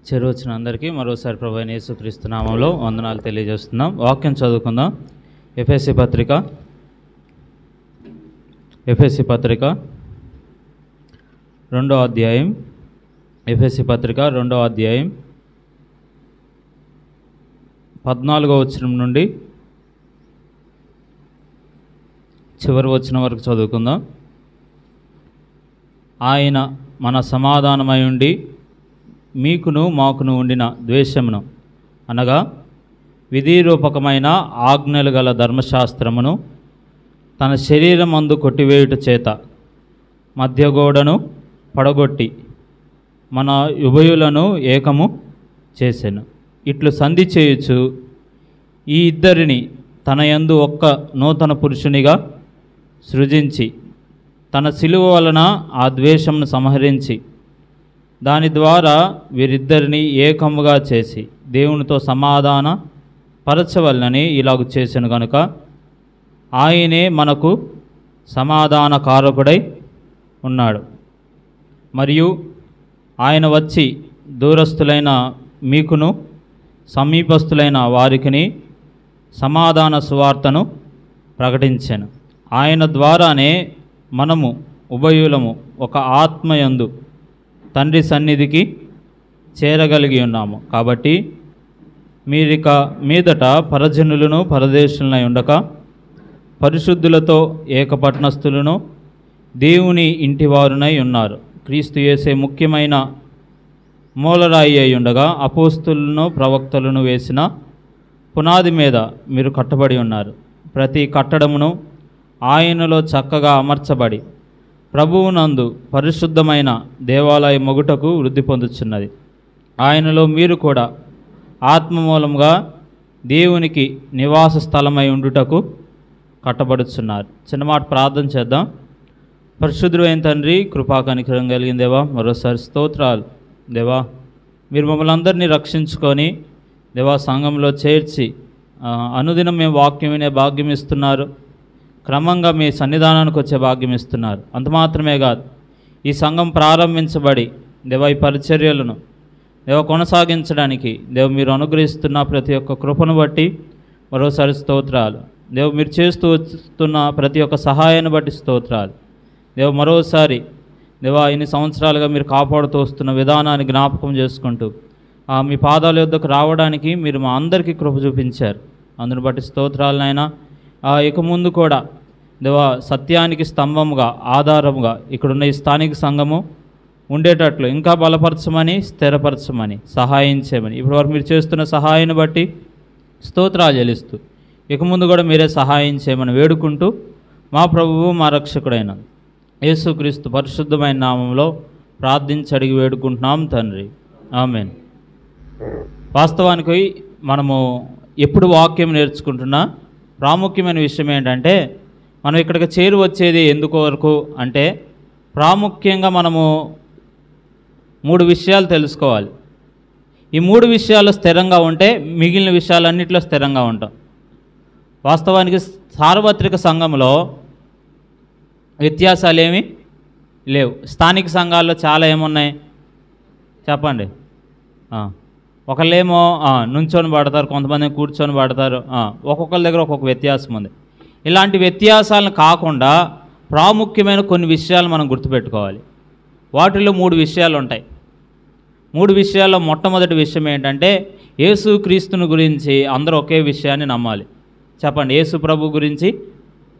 చేరువచ్చిన అందరికీ మరోసారి ప్రభువైన యేసుక్రీస్తు నామములో వందనాలు తెలియజేస్తున్నాం. వాక్యం చదువుకుందాం. ఎఫెసీ పత్రిక 2వ అధ్యాయం. ఎఫెసీ పత్రిక 2వ అధ్యాయం 14వ వచనం నుండి చివరి వచనం వరకు చదువుకుందాం. ఆయన మన సమాధానమై ఉండి మీకును మాకును ఉండిన ద్వేషమును అనగా విధిరూపకమైన ఆజ్ఞలు గల ధర్మశాస్త్రమును తన శరీరమందు కొట్టివేయుట చేత మధ్యగోడను పడగొట్టి మన ఉభయులను ఏకము చేసెను. ఇట్లు సంధి చేయుచు ఈ ఇద్దరిని తన యందు ఒక్క నూతన పురుషునిగా సృజించి తన శిలువ వలన ఆ ద్వేషమును సంహరించి దాని ద్వారా వీరిద్దరిని ఏకముగా చేసి దేవునితో సమాధాన పరచవలనని ఇలాగు చేసెను గనుక ఆయనే మనకు సమాధాన కారకుడై ఉన్నాడు. మరియు ఆయన వచ్చి దూరస్థులైన మీకును సమీపస్థులైన వారికిని సమాధాన సువార్తను ప్రకటించెను. ఆయన ద్వారానే మనము ఉభయులము ఒక ఆత్మయందు తండ్రి సన్నిధికి చేరగలిగి ఉన్నాము. కాబట్టి మీరిక మీదట పరజనులను పరదేశులనై ఉండక పరిశుద్ధులతో ఏకపట్నస్థులను దేవుని ఇంటివారునై ఉన్నారు. క్రీస్తు యేసే ముఖ్యమైన మూలరాయి అయి ఉండగా అపోస్తులను ప్రవక్తలను వేసిన పునాది మీద మీరు కట్టబడి ఉన్నారు. ప్రతి కట్టడమును ఆయనలో చక్కగా అమర్చబడి ప్రభువునందు పరిశుద్ధమైన దేవాలయ మొగుటకు వృద్ధి పొందుచున్నది. ఆయనలో మీరు కూడా ఆత్మమూలంగా దేవునికి నివాస స్థలమై ఉండుటకు కట్టబడుచున్నారు. చిన్నమాట ప్రార్థన చేద్దాం. పరిశుద్ధుడైన తండ్రి, కృపా కనికరం కలిగిన దేవా, మరోసారి స్తోత్రాలు దేవా. మీరు మమ్మల్ని అందరినీ రక్షించుకొని దేవా సంఘంలో చేర్చి అనుదినం మేము వాక్యం వినే భాగ్యం ఇస్తున్నారు. క్రమంగా మీ సన్నిధానానికి వచ్చే భాగ్యం ఇస్తున్నారు. అంత మాత్రమే కాదు, ఈ సంఘం ప్రారంభించబడి దేవ ఈ పరిచర్యలను దేవ కొనసాగించడానికి దేవ మీరు అనుగ్రహిస్తున్న ప్రతి ఒక్క కృపను బట్టి మరోసారి స్తోత్రాలు దేవ. మీరు చేస్తూ వస్తున్న ప్రతి ఒక్క సహాయాన్ని బట్టి స్తోత్రాలు దేవ. మరోసారి దేవ ఇన్ని సంవత్సరాలుగా మీరు కాపాడుతూ వస్తున్న విధానాన్ని జ్ఞాపకం చేసుకుంటూ మీ పాదాల యొద్దకు రావడానికి మీరు మా అందరికీ కృప చూపించారు. అందును బట్టి స్తోత్రాలు నాయన. ఇక ముందు కూడా దేవా సత్యానికి స్తంభముగా ఆధారముగా ఇక్కడున్న ఈ స్థానిక సంఘము ఉండేటట్లు ఇంకా బలపరచమని స్థిరపరచమని సహాయం చేయమని ఇప్పటివరకు మీరు చేస్తున్న సహాయాన్ని బట్టి స్తోత్రాలు చెల్లిస్తూ ఇక ముందు కూడా మీరే సహాయం చేయమని వేడుకుంటూ మా ప్రభువు మా రక్షకుడైన యేసుక్రీస్తు పరిశుద్ధమైన నామంలో ప్రార్థించి అడిగి వేడుకుంటున్నాం తండ్రి, ఆమేన్. వాస్తవానికి మనము ఎప్పుడు వాక్యం నేర్చుకుంటున్నా ప్రాముఖ్యమైన విషయం ఏంటంటే మనం ఇక్కడికి చేరు వచ్చేది ఎందుకు వరకు అంటే ప్రాముఖ్యంగా మనము 3 విషయాలు తెలుసుకోవాలి. ఈ 3 విషయాలు స్థిరంగా ఉంటే మిగిలిన విషయాలన్నింటిలో స్థిరంగా ఉంటాం. వాస్తవానికి సార్వత్రిక సంఘంలో వ్యత్యాసాలు ఏమీ లేవు. స్థానిక సంఘాల్లో చాలా ఏమున్నాయి చెప్పండి. ఒకళ్ళేమో నుంచొని పడతారు, కొంతమంది కూర్చొని పడతారు. ఒక్కొక్కరి దగ్గర ఒక్కొక్క వ్యత్యాసం ఉంది. ఇలాంటి వ్యత్యాసాలను కాకుండా ప్రాముఖ్యమైన కొన్ని విషయాలు మనం గుర్తుపెట్టుకోవాలి. వాటిలో 3 విషయాలు ఉంటాయి. 3 విషయాల్లో మొట్టమొదటి విషయం ఏంటంటే యేసుక్రీస్తుని గురించి అందరూ ఒకే విషయాన్ని నమ్మాలి. చెప్పండి, యేసు ప్రభు గురించి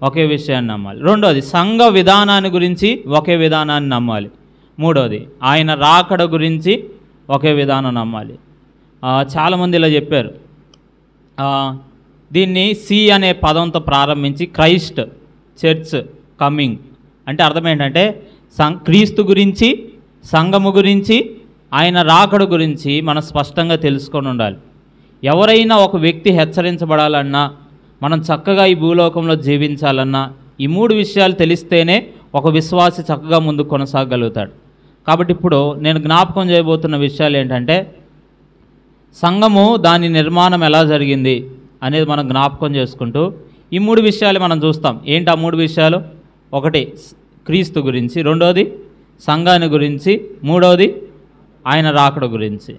ఒకే విషయాన్ని నమ్మాలి. రెండోది సంఘ విధానాన్ని గురించి ఒకే విధానాన్ని నమ్మాలి. మూడోది ఆయన రాకడ గురించి ఒకే విధానం నమ్మాలి. చాలామంది ఇలా చెప్పారు. దీన్ని సి అనే పదంతో ప్రారంభించి క్రైస్ట్ చర్చ్ కమింగ్ అంటే అర్థం ఏంటంటే క్రీస్తు గురించి, సంఘము గురించి, ఆయన రాకడ గురించి మనం స్పష్టంగా తెలుసుకొని ఉండాలి. ఎవరైనా ఒక వ్యక్తి హెచ్చరించబడాలన్నా, మనం చక్కగా ఈ భూలోకంలో జీవించాలన్నా ఈ 3 విషయాలు తెలిస్తేనే ఒక విశ్వాసి చక్కగా ముందుకు కొనసాగలుగుతాడు. కాబట్టి ఇప్పుడు నేను జ్ఞాపకం చేయబోతున్న విషయాలు ఏంటంటే సంఘము దాని నిర్మాణం ఎలా జరిగింది అనేది మనం జ్ఞాపకం చేసుకుంటూ ఈ 3 విషయాలు మనం చూస్తాం. ఏంటి ఆ 3 విషయాలు? ఒకటి క్రీస్తు గురించి, రెండోది సంఘాన్ని గురించి, మూడోది ఆయన రాకడ గురించి.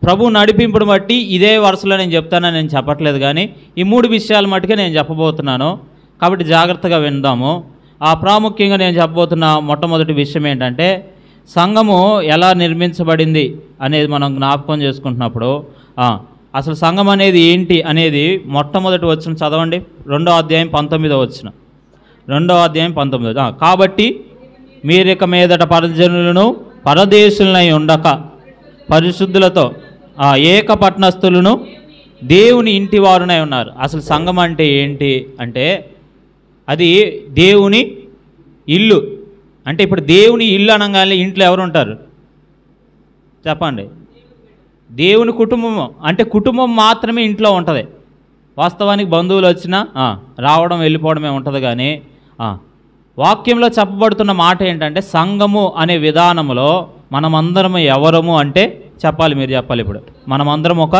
ప్రభు నడిపింపుడు బట్టి ఇదే వరుసలో నేను చెప్తానని నేను చెప్పట్లేదు, కానీ ఈ 3 విషయాల మట్టుకే నేను చెప్పబోతున్నాను. కాబట్టి జాగ్రత్తగా విందాము. ప్రాముఖ్యంగా నేను చెప్పబోతున్న మొట్టమొదటి విషయం ఏంటంటే, సంఘము ఎలా నిర్మించబడింది అనేది మనం జ్ఞాపకం చేసుకుంటున్నప్పుడు అసలు సంఘం అనేది ఏంటి అనేది మొట్టమొదటి వచనం చదవండి. 2వ అధ్యాయం 19వ వచనం. 2వ అధ్యాయం 19. కాబట్టి మీరిక మీదట పరజనులను పరదేశులనై ఉండక పరిశుద్ధులతో ఏకపట్నస్థులను దేవుని ఇంటి వారునై ఉన్నారు. అసలు సంఘం అంటే ఏంటి అంటే, అది దేవుని ఇల్లు. అంటే ఇప్పుడు దేవుని ఇల్లు అనగానే ఇంట్లో ఎవరు ఉంటారు చెప్పండి? దేవుని కుటుంబము. అంటే కుటుంబం మాత్రమే ఇంట్లో ఉంటుంది. వాస్తవానికి బంధువులు వచ్చినా రావడం వెళ్ళిపోవడమే ఉంటుంది. కానీ వాక్యంలో చెప్పబడుతున్న మాట ఏంటంటే, సంఘము అనే విధానంలో మనమందరం ఎవరము అంటే చెప్పాలి, మీరు చెప్పాలి. ఇప్పుడు మనమందరం ఒక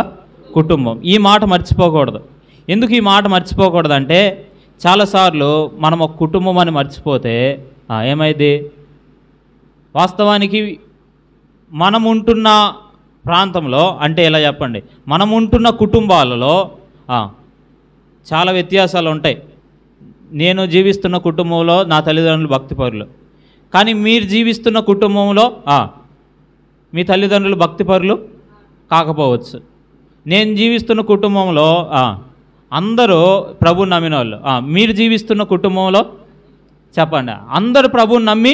కుటుంబం. ఈ మాట మర్చిపోకూడదు. ఎందుకు ఈ మాట మర్చిపోకూడదు అంటే, చాలాసార్లు మనం ఒక కుటుంబం అని మర్చిపోతే ఏమైంది? వాస్తవానికి మనం ఉంటున్న ప్రాంతంలో, అంటే ఎలా చెప్పండి, మనం ఉంటున్న కుటుంబాలలో చాలా వ్యత్యాసాలు ఉంటాయి. నేను జీవిస్తున్న కుటుంబంలో నా తల్లిదండ్రులు భక్తిపరులు, కానీ మీరు జీవిస్తున్న కుటుంబంలో మీ తల్లిదండ్రులు భక్తిపరులు కాకపోవచ్చు. నేను జీవిస్తున్న కుటుంబంలో అందరూ ప్రభువుని నమ్మిన వాళ్ళు. మీరు జీవిస్తున్న కుటుంబంలో చెప్పండి, అందరూ ప్రభువుని నమ్మి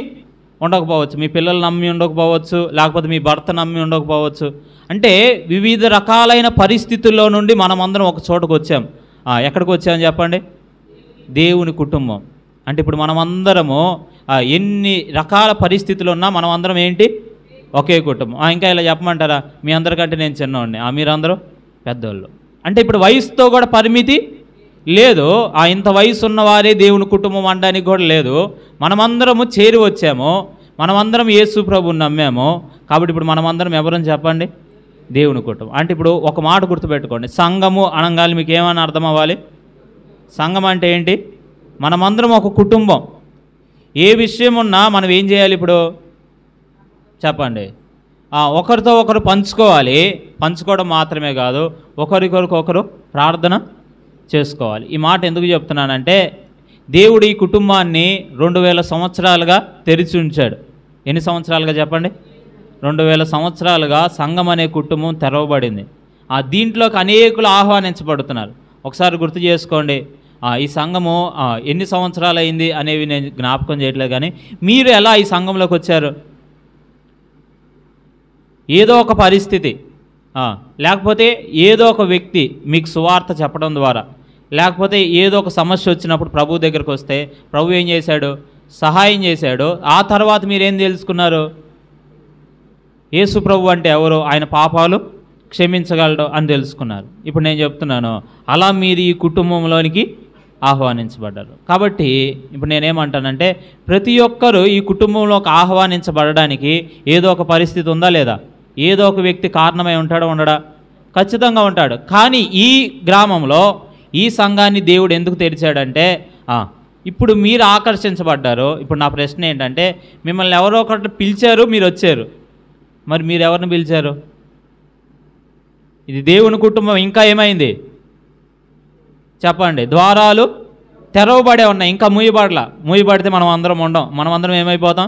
ఉండకపోవచ్చు. మీ పిల్లలు నమ్మి ఉండకపోవచ్చు, లేకపోతే మీ భర్త నమ్మి ఉండకపోవచ్చు. అంటే వివిధ రకాలైన పరిస్థితుల్లో నుండి మనమందరం ఒక చోటకు వచ్చాం. ఎక్కడికి వచ్చామని చెప్పండి? దేవుని కుటుంబం. అంటే ఇప్పుడు మనమందరము ఎన్ని రకాల పరిస్థితులు ఉన్నా మనమందరం ఏంటి? ఒకే కుటుంబం. ఇంకా ఇలా చెప్పమంటారా? మీ అందరికంటే నేను చిన్నవాడిని, మీరందరూ పెద్దోళ్ళు. అంటే ఇప్పుడు వయసుతో కూడా పరిమితి లేదు. ఇంత వయసు ఉన్నవారే దేవుని కుటుంబం అనడానికి కూడా లేదు. మనమందరము చేరి వచ్చాము, మనమందరం యేసు ప్రభువుని నమ్మాము. కాబట్టి ఇప్పుడు మనమందరం ఎవరని చెప్పండి? దేవుని కుటుంబం. అంటే ఇప్పుడు ఒక మాట గుర్తుపెట్టుకోండి, సంఘము అనగానే మీకు ఏమని అర్థం అవ్వాలి? సంఘం అంటే ఏంటి? మనమందరం ఒక కుటుంబం. ఏ విషయం ఉన్నా మనం ఏం చేయాలి ఇప్పుడు చెప్పండి? ఒకరితో ఒకరు పంచుకోవాలి. పంచుకోవడం మాత్రమే కాదు, ఒకరికొకరు ప్రార్థన చేసుకోవాలి. ఈ మాట ఎందుకు చెప్తున్నానంటే, దేవుడు ఈ కుటుంబాన్ని 2000 సంవత్సరాలుగా తెరిచి ఉంచాడు. ఎన్ని సంవత్సరాలుగా చెప్పండి? 2000 సంవత్సరాలుగా సంఘం అనే కుటుంబం తెరవబడింది. దీంట్లోకి అనేకులు ఆహ్వానించబడుతున్నారు. ఒకసారి గుర్తు చేసుకోండి, ఈ సంఘము ఎన్ని సంవత్సరాలు అయింది అనేవి నేను జ్ఞాపకం చేయట్లేదు, కానీ మీరు ఎలా ఈ సంఘంలోకి వచ్చారు? ఏదో ఒక పరిస్థితి, లేకపోతే ఏదో ఒక వ్యక్తి మీకు సువార్త చెప్పడం ద్వారా, లేకపోతే ఏదో ఒక సమస్య వచ్చినప్పుడు ప్రభు దగ్గరికి వస్తే ప్రభు ఏం చేశాడు? సహాయం చేశాడు. ఆ తర్వాత మీరేం తెలుసుకున్నారు? యేసు ప్రభు అంటే ఎవరు? ఆయన పాపాలు క్షమించగలడు అని తెలుసుకున్నారు. ఇప్పుడు నేను చెప్తున్నాను, అలా మీరు ఈ కుటుంబంలోనికి ఆహ్వానించబడ్డారు. కాబట్టి ఇప్పుడు నేనేమంటానంటే, ప్రతి ఒక్కరూ ఈ కుటుంబంలోకి ఆహ్వానించబడడానికి ఏదో ఒక పరిస్థితి ఉందా లేదా? ఏదో ఒక వ్యక్తి కారణమై ఉంటాడా ఉండడా? ఖచ్చితంగా ఉంటాడు. కానీ ఈ గ్రామంలో ఈ సంఘాన్ని దేవుడు ఎందుకు తెరిచాడంటే, ఇప్పుడు మీరు ఆకర్షించబడ్డారు. ఇప్పుడు నా ప్రశ్న ఏంటంటే, మిమ్మల్ని ఎవరో ఒకటి పిలిచారు, మీరు వచ్చారు. మరి మీరు ఎవరిని పిలిచారు? ఇది దేవుని కుటుంబం. ఇంకా ఏమైంది చెప్పండి? ద్వారాలు తెరవబడే ఉన్నాయి, ఇంకా మూయబడలా. మూయబడితే మనం అందరం ఉండం. మనం అందరం ఏమైపోతాం?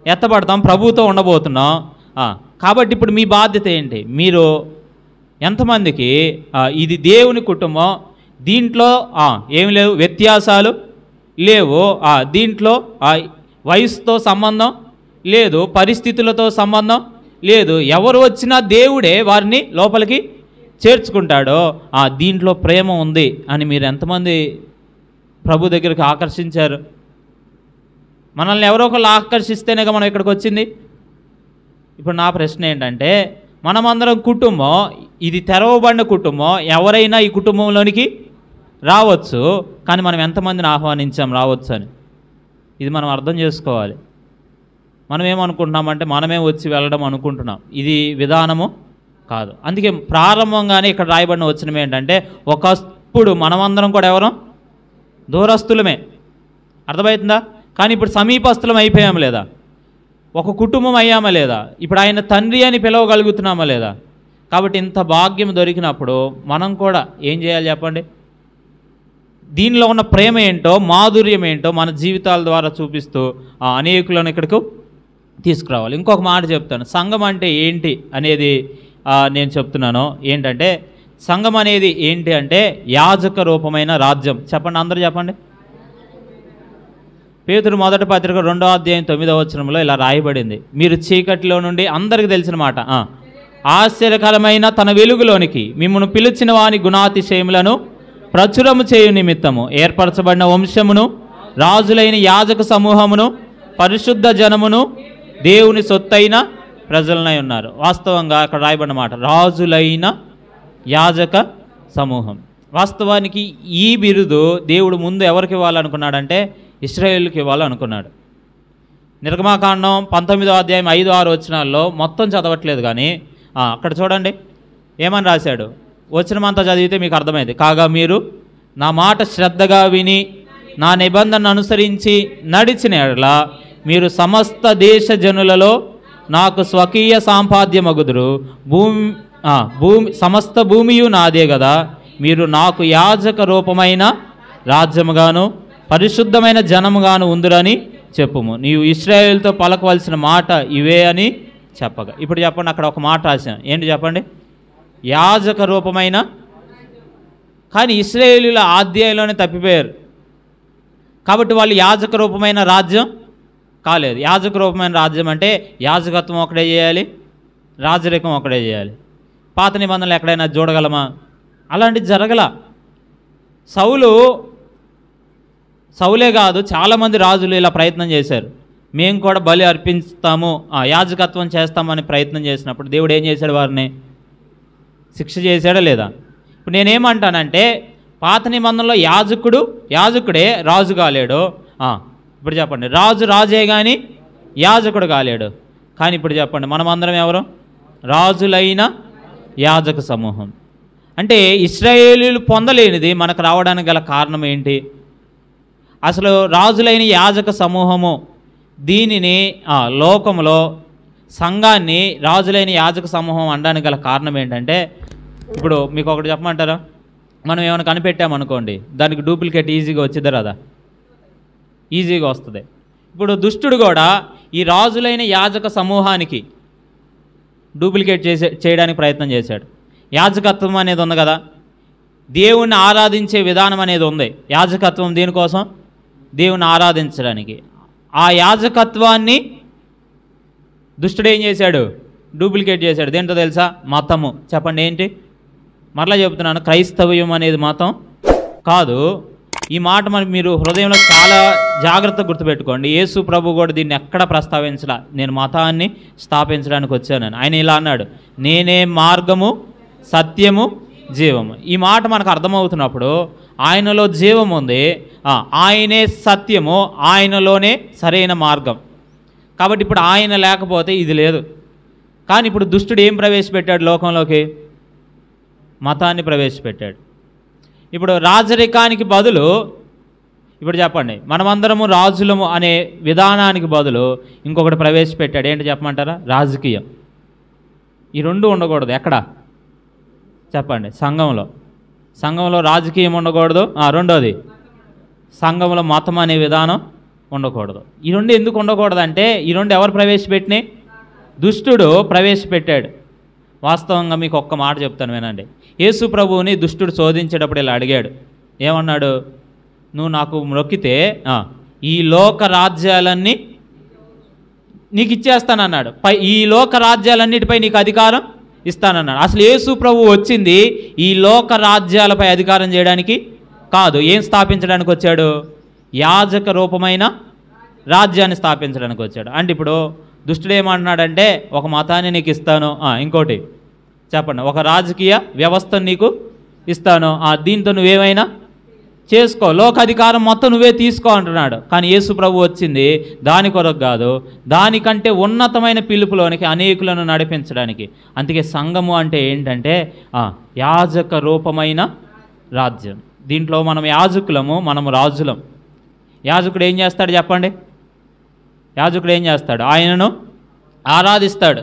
ఎత్తబడతాం, ప్రభువుతో ఉండబోతున్నాం. కాబట్టి ఇప్పుడు మీ బాధ్యత ఏంటి? మీరు ఎంతమందికి ఇది దేవుని కుటుంబం, దీంట్లో ఏమి లేవు, వ్యత్యాసాలు లేవు, దీంట్లో వయసుతో సంబంధం లేదు, పరిస్థితులతో సంబంధం లేదు, ఎవరు వచ్చినా దేవుడే వారిని లోపలికి చేర్చుకుంటాడో దీంట్లో ప్రేమ ఉంది అని మీరు ఎంతమంది ప్రభు దగ్గరికి ఆకర్షించారు? మనల్ని ఎవరో ఒకళ్ళు ఆకర్షిస్తేనేగా మనం ఇక్కడికి వచ్చింది. ఇప్పుడు నా ప్రశ్న ఏంటంటే, మనమందరం కుటుంబం, ఇది తెరవబడిన కుటుంబం, ఎవరైనా ఈ కుటుంబంలోనికి రావచ్చు. కానీ మనం ఎంతమందిని ఆహ్వానించాం రావచ్చు అని? ఇది మనం అర్థం చేసుకోవాలి. మనం ఏమనుకుంటున్నామంటే మనమే వచ్చి వెళ్ళడం అనుకుంటున్నాం. ఇది విధానము కాదు. అందుకే ప్రారంభంగానే ఇక్కడ రాయబడిన వచనం ఏంటంటే, ఒకప్పుడు మనమందరం కూడా ఎవరం? దూరస్తులమే. అర్థమవుతుందా? కానీ ఇప్పుడు సమీపస్తులం అయిపోయామా లేదా? ఒక కుటుంబం అయ్యామా లేదా? ఇప్పుడు ఆయన తండ్రి అని పిలవగలుగుతున్నామా లేదా? కాబట్టి ఇంత భాగ్యం దొరికినప్పుడు మనం కూడా ఏం చేయాలి చెప్పండి? దీనిలో ఉన్న ప్రేమ ఏంటో, మాధుర్యం ఏంటో మన జీవితాల ద్వారా చూపిస్తూ అనేకులను ఇక్కడికి తీసుకురావాలి. ఇంకొక మాట చెప్తాను, సంఘం అంటే ఏంటి అనేది నేను చెప్తున్నాను. ఏంటంటే సంఘం అనేది ఏంటి అంటే యాజక రూపమైన రాజ్యం. చెప్పండి, అందరూ చెప్పండి. పేతురు మొదటి పత్రిక 2వ అధ్యాయం 9వ వచనంలో ఇలా రాయబడింది, మీరు చీకటిలో నుండి, అందరికి తెలిసిన మాట, ఆశ్చర్యకరమైన తన వెలుగులోనికి మిమ్మల్ని పిలిచిన వాని గుణాతిశయములను ప్రచురము చేయు నిమిత్తము ఏర్పరచబడిన వంశమును, రాజులైన యాజక సమూహమును, పరిశుద్ధ జనమును, దేవుని సొత్తైన ప్రజలనై ఉన్నారు. వాస్తవంగా అక్కడ రాయబడిన మాట రాజులైన యాజక సమూహం. వాస్తవానికి ఈ బిరుదు దేవుడు ముందు ఎవరికి ఇవ్వాలనుకున్నాడంటే ఇశ్రాయేలుకి ఇవ్వాలనుకున్నాడు. నిర్గమాకాండం 19వ అధ్యాయం 5-6 వచనాల్లో మొత్తం చదవట్లేదు, కానీ అక్కడ చూడండి ఏమని రాశాడు. వచనమంతా చదివితే మీకు అర్థమైంది. కాగా మీరు నా మాట శ్రద్ధగా విని నా నిబంధనను అనుసరించి నడిచిన యెడల మీరు సమస్త దేశ జనులలో నాకు స్వకీయ సాంపాద్యమగుదురు. భూమి సమస్త భూమియు నాదే కదా. మీరు నాకు యాజక రూపమైన రాజ్యముగాను పరిశుద్ధమైన జనముగాను ఉందురని చెప్పుము. నీవు ఇశ్రాయేలుతో పలకవలసిన మాట ఇవే అని చెప్పగా. ఇప్పుడు చెప్పండి, అక్కడ ఒక మాట రాశాను, ఏంటి చెప్పండి? యాజక రూపమైన. కానీ ఇశ్రాయేలీయుల అధ్యాయంలోనే తప్పిపోయారు కాబట్టి వాళ్ళు యాజక రూపమైన రాజ్యం కాలేదు. యాజక రూపమైన రాజ్యం అంటే యాజకత్వం ఒకటే చేయాలి, రాజరికం ఒకటే చేయాలి. పాత నిబంధనలు ఎక్కడైనా చూడగలమా? అలాంటిది జరగల. సౌలే కాదు, చాలామంది రాజులు ఇలా ప్రయత్నం చేశారు. మేము కూడా బలి అర్పిస్తాము, యాజకత్వం చేస్తామని ప్రయత్నం చేసినప్పుడు దేవుడు ఏం చేశాడు? వారిని శిక్ష చేశాడా లేదా? ఇప్పుడు నేనేమంటానంటే పాత నిబంధనలో యాజకుడే రాజు కాలేడు. ఇప్పుడు చెప్పండి, రాజే కానీ యాజకుడు కాలేడు. కానీ ఇప్పుడు చెప్పండి, మనమందరం ఎవరు? రాజులైన యాజక సమూహం. అంటే ఇశ్రాయేలీయులు పొందలేనిది మనకు రావడానికి గల కారణం ఏంటి? అసలు రాజులైన యాజక సమూహము, దీనిని లోకంలో సంఘాన్ని రాజులైన యాజక సమూహం అనడానికి గల కారణం ఏంటంటే, ఇప్పుడు మీకు ఒకటి చెప్పమంటారా? మనం ఏమైనా కనిపెట్టామనుకోండి, దానికి డూప్లికేట్ ఈజీగా వచ్చిద్దా రాదా? ఈజీగా వస్తుంది. ఇప్పుడు దుష్టుడు కూడా ఈ రాజులైన యాజక సమూహానికి డూప్లికేట్ చేయడానికి ప్రయత్నం చేశాడు. యాజకత్వం అనేది ఉంది కదా, దేవుణ్ణి ఆరాధించే విధానం అనేది ఉంది. యాజకత్వం దేనికోసం? దేవుణ్ణి ఆరాధించడానికి. ఆ యాజకత్వాన్ని దుష్టుడు ఏం చేశాడు? డూప్లికేట్ చేశాడు. దేంతో తెలుసా? మతము. చెప్పండి ఏంటి? మరలా చెబుతున్నాను, క్రైస్తవ్యం అనేది మతం కాదు. ఈ మాట మీరు హృదయంలో చాలా జాగ్రత్తగా గుర్తుపెట్టుకోండి. యేసు ప్రభు కూడా దీన్ని ఎక్కడ ప్రస్తావించలా, నేను మతాన్ని స్థాపించడానికి వచ్చానని. ఆయన ఇలా అన్నాడు, నేనే మార్గము, సత్యము, జీవము. ఈ మాట మనకు అర్థమవుతున్నప్పుడు ఆయనలో జీవం ఉంది, ఆయనే సత్యము, ఆయనలోనే సరైన మార్గం. కాబట్టి ఇప్పుడు ఆయన లేకపోతే ఇది లేదు. కానీ ఇప్పుడు దుష్టుడు ఏం ప్రవేశపెట్టాడు లోకంలోకి? మతాన్ని ప్రవేశపెట్టాడు. ఇప్పుడు రాజరికానికి బదులు, ఇప్పుడు చెప్పండి, మనమందరము రాజులము అనే విధానానికి బదులు ఇంకొకటి ప్రవేశపెట్టాడు. ఏంటి చెప్పమంటారా? రాజకీయం. ఈ రెండు ఉండకూడదు. ఎక్కడ చెప్పండి? సంఘంలో రాజకీయం ఉండకూడదు. రెండోది, సంఘంలో మతం అనే విధానం ఉండకూడదు. ఈ రెండు ఎందుకు ఉండకూడదు అంటే, ఈ రెండు ఎవరు ప్రవేశపెట్టినాయి? దుష్టుడు ప్రవేశపెట్టాడు. వాస్తవంగా మీకు ఒక్క మాట చెప్తాను వినండి. యేసు ప్రభువుని దుష్టుడు శోధించేటప్పుడు ఇలా అడిగాడు. ఏమన్నాడు? నువ్వు నాకు మొక్కితే ఈ లోక రాజ్యాలన్నీ నీకు ఇచ్చేస్తానన్నాడు. ఈ లోక రాజ్యాలన్నిటిపై నీకు అధికారం ఇస్తానన్నాడు. అసలు యేసు ప్రభు వచ్చింది ఈ లోక రాజ్యాలపై అధికారం చేయడానికి కాదు. ఏం స్థాపించడానికి వచ్చాడు? యాజక రూపమైన రాజ్యాన్ని స్థాపించడానికి వచ్చాడు. అంటే ఇప్పుడు దుష్టుడు ఏమంటున్నాడంటే, ఒక మతాన్ని నీకు ఇస్తాను, ఇంకోటి చెప్పండి, ఒక రాజకీయ వ్యవస్థను నీకు ఇస్తాను, దీంతో నువ్వేమైనా చేసుకో, లోకాధికారం మొత్తం నువ్వే తీసుకో అంటున్నాడు. కానీ యేసు ప్రభు వచ్చింది దాని కొరకు కాదు, దానికంటే ఉన్నతమైన పిలుపులోనికి అనేకులను నడిపించడానికి. అందుకే సంఘము అంటే ఏంటంటే యాజక రూపమైన రాజ్యం. దీంట్లో మనం యాజకులము, మనము రాజులం. యాజకుడు ఏం చేస్తాడు చెప్పండి? యాజకుడు ఏం చేస్తాడు? ఆయనను ఆరాధిస్తాడు.